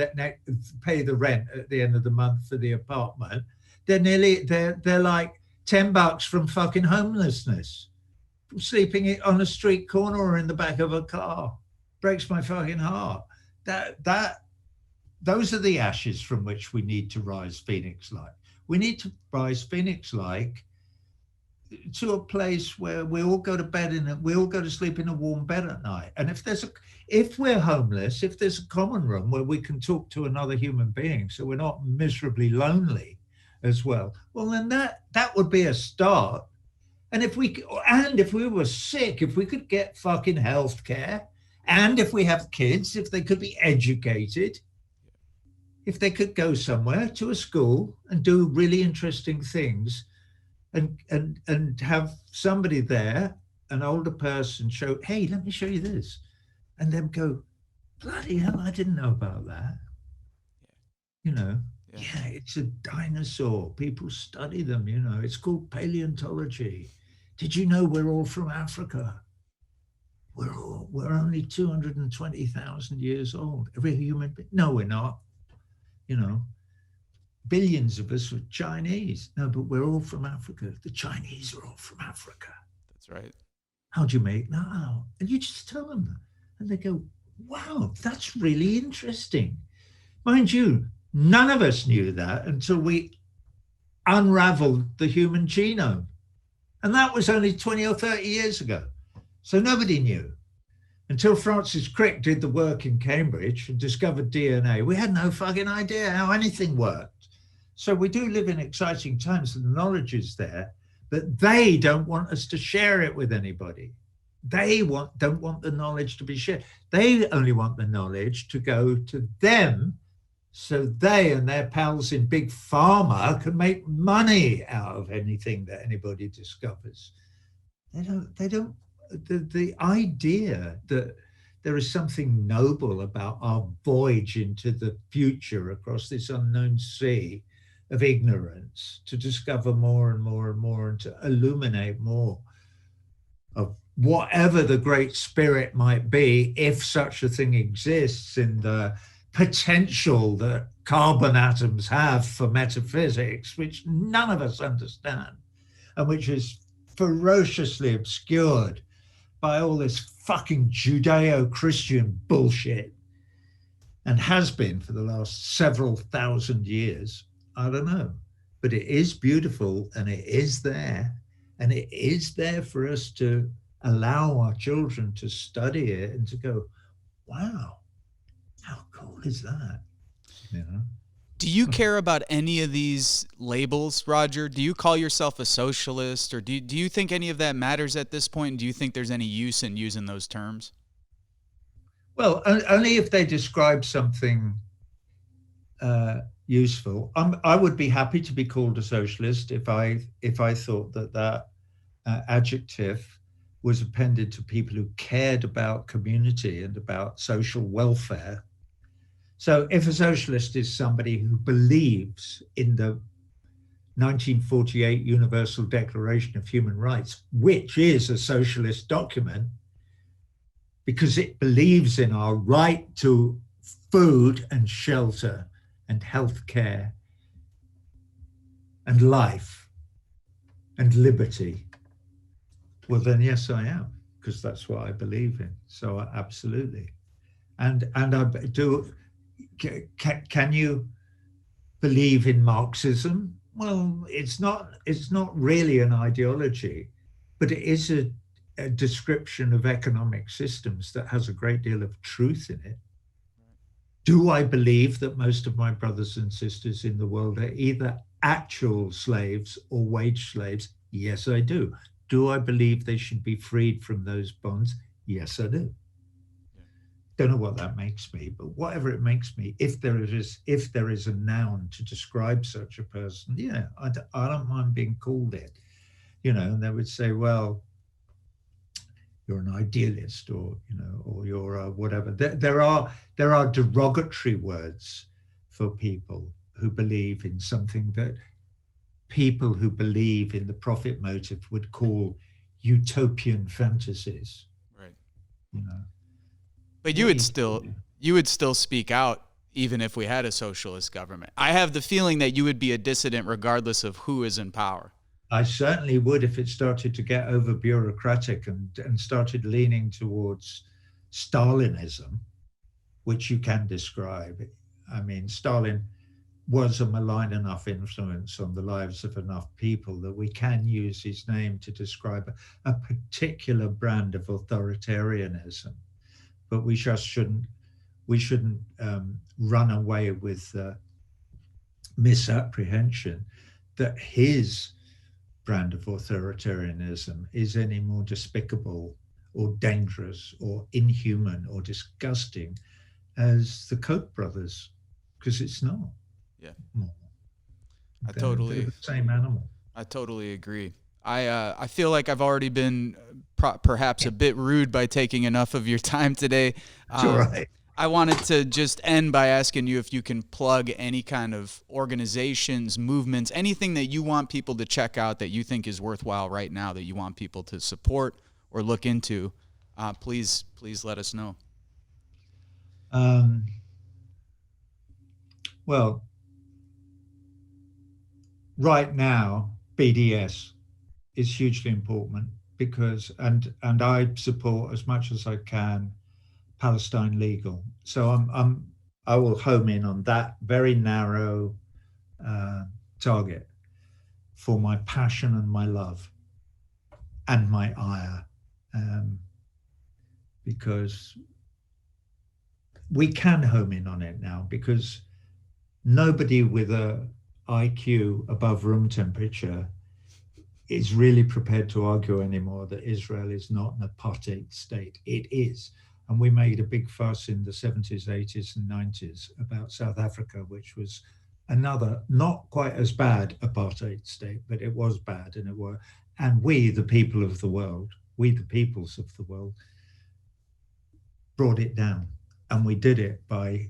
pay the rent at the end of the month for the apartment. They're like $10 from fucking homelessness, from sleeping on a street corner or in the back of a car. Breaks my fucking heart. That those are the ashes from which we need to rise phoenix-like. We need to rise phoenix-like to a place where we all go to bed we all go to sleep in a warm bed at night. And if we're homeless, if there's a common room where we can talk to another human being, so we're not miserably lonely as well, then that would be a start. And if we were sick, if we could get fucking health care, and if we have kids, if they could be educated, if they could go somewhere to a school and do really interesting things, and have somebody there, an older person, show, hey, let me show you this, and then go, bloody hell, I didn't know about that. Yeah, it's a dinosaur. People study them, it's called paleontology. Did you know we're all from Africa? We're only 220,000 years old. Every human being. No, we're not. Billions of us are Chinese. No, but we're all from Africa. The Chinese are all from Africa. that's right. How do you make that out? And you just tell them, and they go, wow, that's really interesting. Mind you, none of us knew that until we unraveled the human genome. And that was only 20 or 30 years ago. So nobody knew. Until Francis Crick did the work in Cambridge and discovered DNA, we had no fucking idea how anything worked. So we do live in exciting times, and the knowledge is there, but they don't want us to share it with anybody. They don't want the knowledge to be shared. They only want the knowledge to go to them, so they and their pals in big pharma can make money out of anything that anybody discovers. The idea that there is something noble about our voyage into the future across this unknown sea of ignorance, to discover more and more and more, and to illuminate more of whatever the great spirit might be, if such a thing exists, in the potential that carbon atoms have for metaphysics, which none of us understand, and which is ferociously obscured by all this fucking Judeo-Christian bullshit, and has been for the last several thousand years. I don't know, but it is beautiful, and it is there, and it is there for us to allow our children to study it and to go, wow, how cool is that? Do you care about any of these labels, Roger? Do you call yourself a socialist, or do you think any of that matters at this point? Do you think there's any use in using those terms? Well, only if they describe something useful. I would be happy to be called a socialist if I thought that adjective was appended to people who cared about community and about social welfare. So if a socialist is somebody who believes in the 1948 Universal Declaration of Human Rights, which is a socialist document, because it believes in our right to food and shelter and health care and life and liberty, well, then yes, I am, because that's what I believe in. So absolutely. And I do. Can you believe in Marxism? Well, it's not really an ideology, but it is a description of economic systems that has a great deal of truth in it. Do I believe that most of my brothers and sisters in the world are either actual slaves or wage slaves? Yes, I do. Do I believe they should be freed from those bonds? Yes, I do. Don't know what that makes me, but whatever it makes me, if there is a noun to describe such a person, yeah, I don't mind being called it. And they would say, well, you're an idealist, or or you're whatever. There are derogatory words for people who believe in something that people who believe in the profit motive would call utopian fantasies. Right. You know, But what are you doing? you would still speak out even if we had a socialist government. I have the feeling that you would be a dissident regardless of who is in power. I certainly would if it started to get over bureaucratic and started leaning towards Stalinism, which you can describe. I mean, Stalin was a malign enough influence on the lives of enough people that we can use his name to describe a particular brand of authoritarianism. But we just shouldn't run away with misapprehension that his brand of authoritarianism is any more despicable or dangerous or inhuman or disgusting as the Koch brothers, because it's not. Yeah, More. They're totally, the same animal. I totally agree. I feel like I've already been perhaps a bit rude by taking enough of your time today. It's all right. I wanted to just end by asking you if you can plug any kind of organizations, movements, anything that you want people to check out that you think is worthwhile right now, that you want people to support or look into. Please let us know. Well, right now, BDS is hugely important because, and I support as much as I can Palestine Legal. So I will home in on that very narrow target for my passion and my love and my ire, because we can home in on it now, because nobody with a IQ above room temperature is really prepared to argue anymore that Israel is not an apartheid state. It is. And we made a big fuss in the 70s, 80s, and 90s about South Africa, which was another not quite as bad apartheid state, but it was bad. And we, the people of the world, we, the peoples of the world, brought it down. And we did it by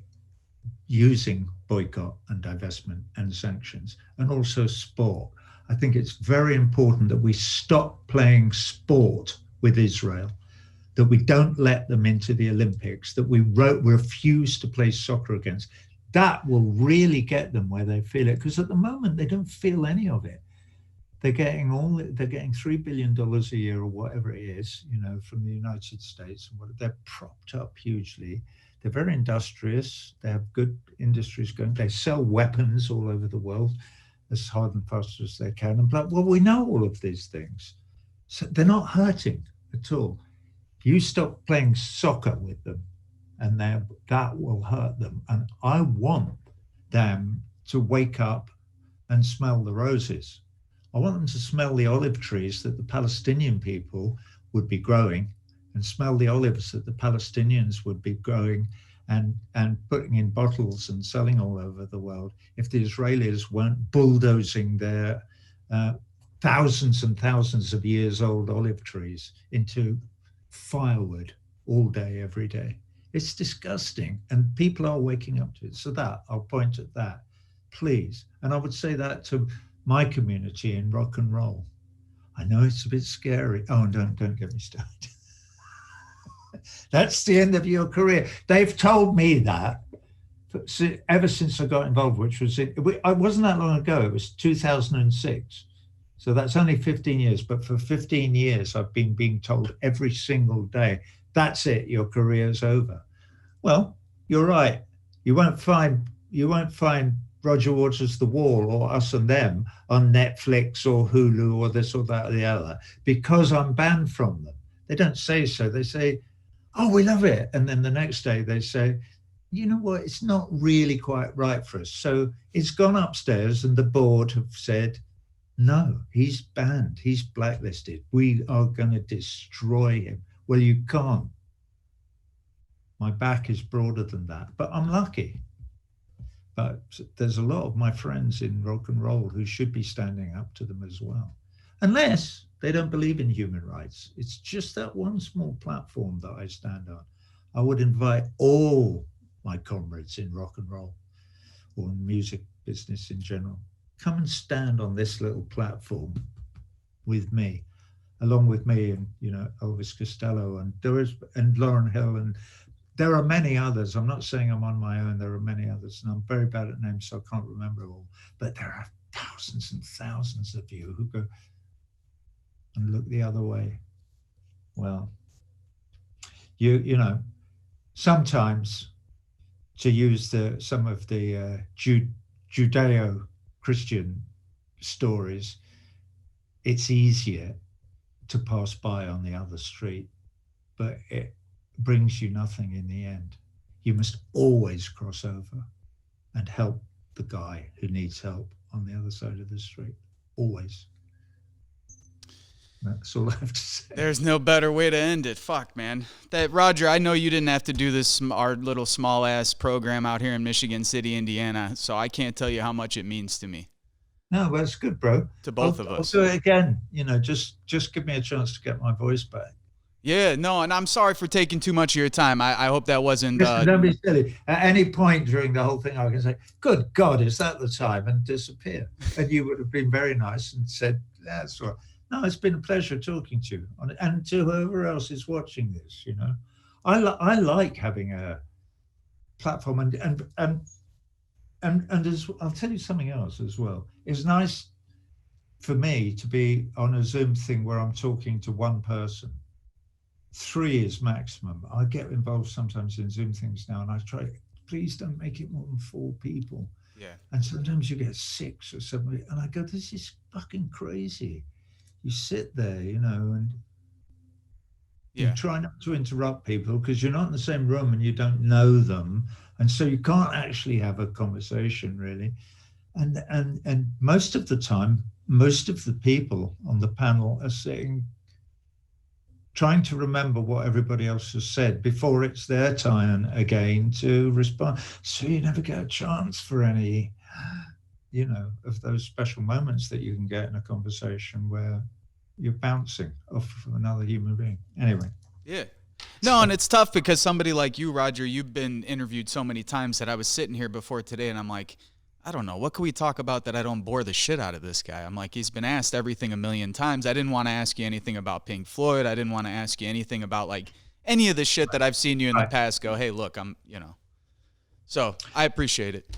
using boycott and divestment and sanctions, and also sport. I think it's very important that we stop playing sport with Israel, that we don't let them into the Olympics, that we refuse to play soccer against. That will really get them where they feel it, because at the moment they don't feel any of it. They're getting $3 billion a year or whatever it is, from the United States. They're propped up hugely. They're very industrious. They have good industries going. They sell weapons all over the world as hard and fast as they can. And well, we know all of these things. So they're not hurting at all. You stop playing soccer with them, and that will hurt them. And I want them to wake up and smell the roses. I want them to smell the olive trees that the Palestinian people would be growing, and smell the olives that the Palestinians would be growing and putting in bottles and selling all over the world, if the Israelis weren't bulldozing their thousands and thousands of years old olive trees into firewood all day, every day. It's disgusting, and people are waking up to it. So that, I'll point at that, please. And I would say that to my community in rock and roll. I know it's a bit scary. Oh, and don't get me started. That's the end of your career. They've told me that ever since I got involved, which was it wasn't that long ago. It was 2006. So that's only 15 years. But for 15 years, I've been being told every single day, that's it, your career's over. Well, you're right. You won't find Roger Waters' The Wall or Us and Them on Netflix or Hulu or this or that or the other, because I'm banned from them. They don't say so. They say, oh, we love it. And then the next day they say, you know what, it's not really quite right for us. So it's gone upstairs and the board have said, no, he's banned, he's blacklisted. We are going to destroy him. Well, you can't. My back is broader than that, but I'm lucky. But there's a lot of my friends in rock and roll who should be standing up to them as well, unless they don't believe in human rights. It's just that one small platform that I stand on. I would invite all my comrades in rock and roll or in music business in general, come and stand on this little platform with me, along with me and, you know, Elvis Costello and Lauryn Hill, and there are many others. I'm not saying I'm on my own. There are many others, and I'm very bad at names, so I can't remember all. But there are thousands and thousands of you who go and look the other way. Well, you know, sometimes, to use some of the Judeo-Christian stories, it's easier to pass by on the other street, but it brings you nothing in the end. You must always cross over and help the guy who needs help on the other side of the street. Always. That's all I have to say. There's no better way to end it. Fuck, man. Roger, I know you didn't have to do this, our little small-ass program out here in Michigan City, Indiana, so I can't tell you how much it means to me. No, but it's good, bro. To both of us. I'll do it again. You know, just give me a chance to get my voice back. Yeah, no, and I'm sorry for taking too much of your time. I hope that wasn't... Listen, don't be silly. At any point during the whole thing, I can say, good God, is that the time? And disappear. And you would have been very nice and said, that's all right. No, it's been a pleasure talking to you, and to whoever else is watching this. You know, I like having a platform, and as I'll tell you something else as well. It's nice for me to be on a Zoom thing where I'm talking to one person. 3 is maximum. I get involved sometimes in Zoom things now, and I try. Please don't make it more than 4 people. Yeah. And sometimes you get 6 or 7, and I go, this is fucking crazy. You sit there, you know, and you try not to interrupt people because you're not in the same room and you don't know them. And so you can't actually have a conversation really. And most of the time, most of the people on the panel are sitting, trying to remember what everybody else has said before it's their turn again to respond. So you never get a chance for any, you know, of those special moments that you can get in a conversation where you're bouncing off of another human being. Anyway. Yeah. No, and it's tough because somebody like you, Roger, you've been interviewed so many times that I was sitting here before today and I'm like, I don't know, what can we talk about that I don't bore the shit out of this guy? I'm like, he's been asked everything a million times. I didn't want to ask you anything about Pink Floyd. I didn't want to ask you anything about like any of the shit that I've seen you in the past go, hey, look, I'm, you know. So I appreciate it.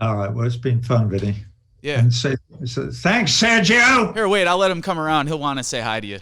All right. Well, it's been fun, Vinny. Yeah. And so thanks, Sergio. Here, wait, I'll let him come around. He'll want to say hi to you.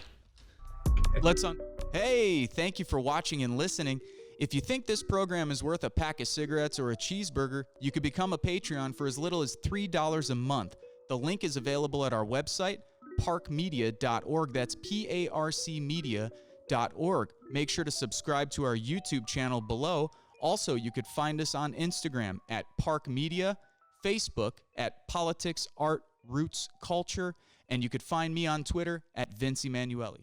Hey, thank you for watching and listening. If you think this program is worth a pack of cigarettes or a cheeseburger, you could become a Patreon for as little as $3 a month. The link is available at our website, parkmedia.org. That's PARCmedia.org. Make sure to subscribe to our YouTube channel below. Also, you could find us on Instagram at Park Media, Facebook at Politics, Art, Roots, Culture, and you could find me on Twitter at Vince Emanuele.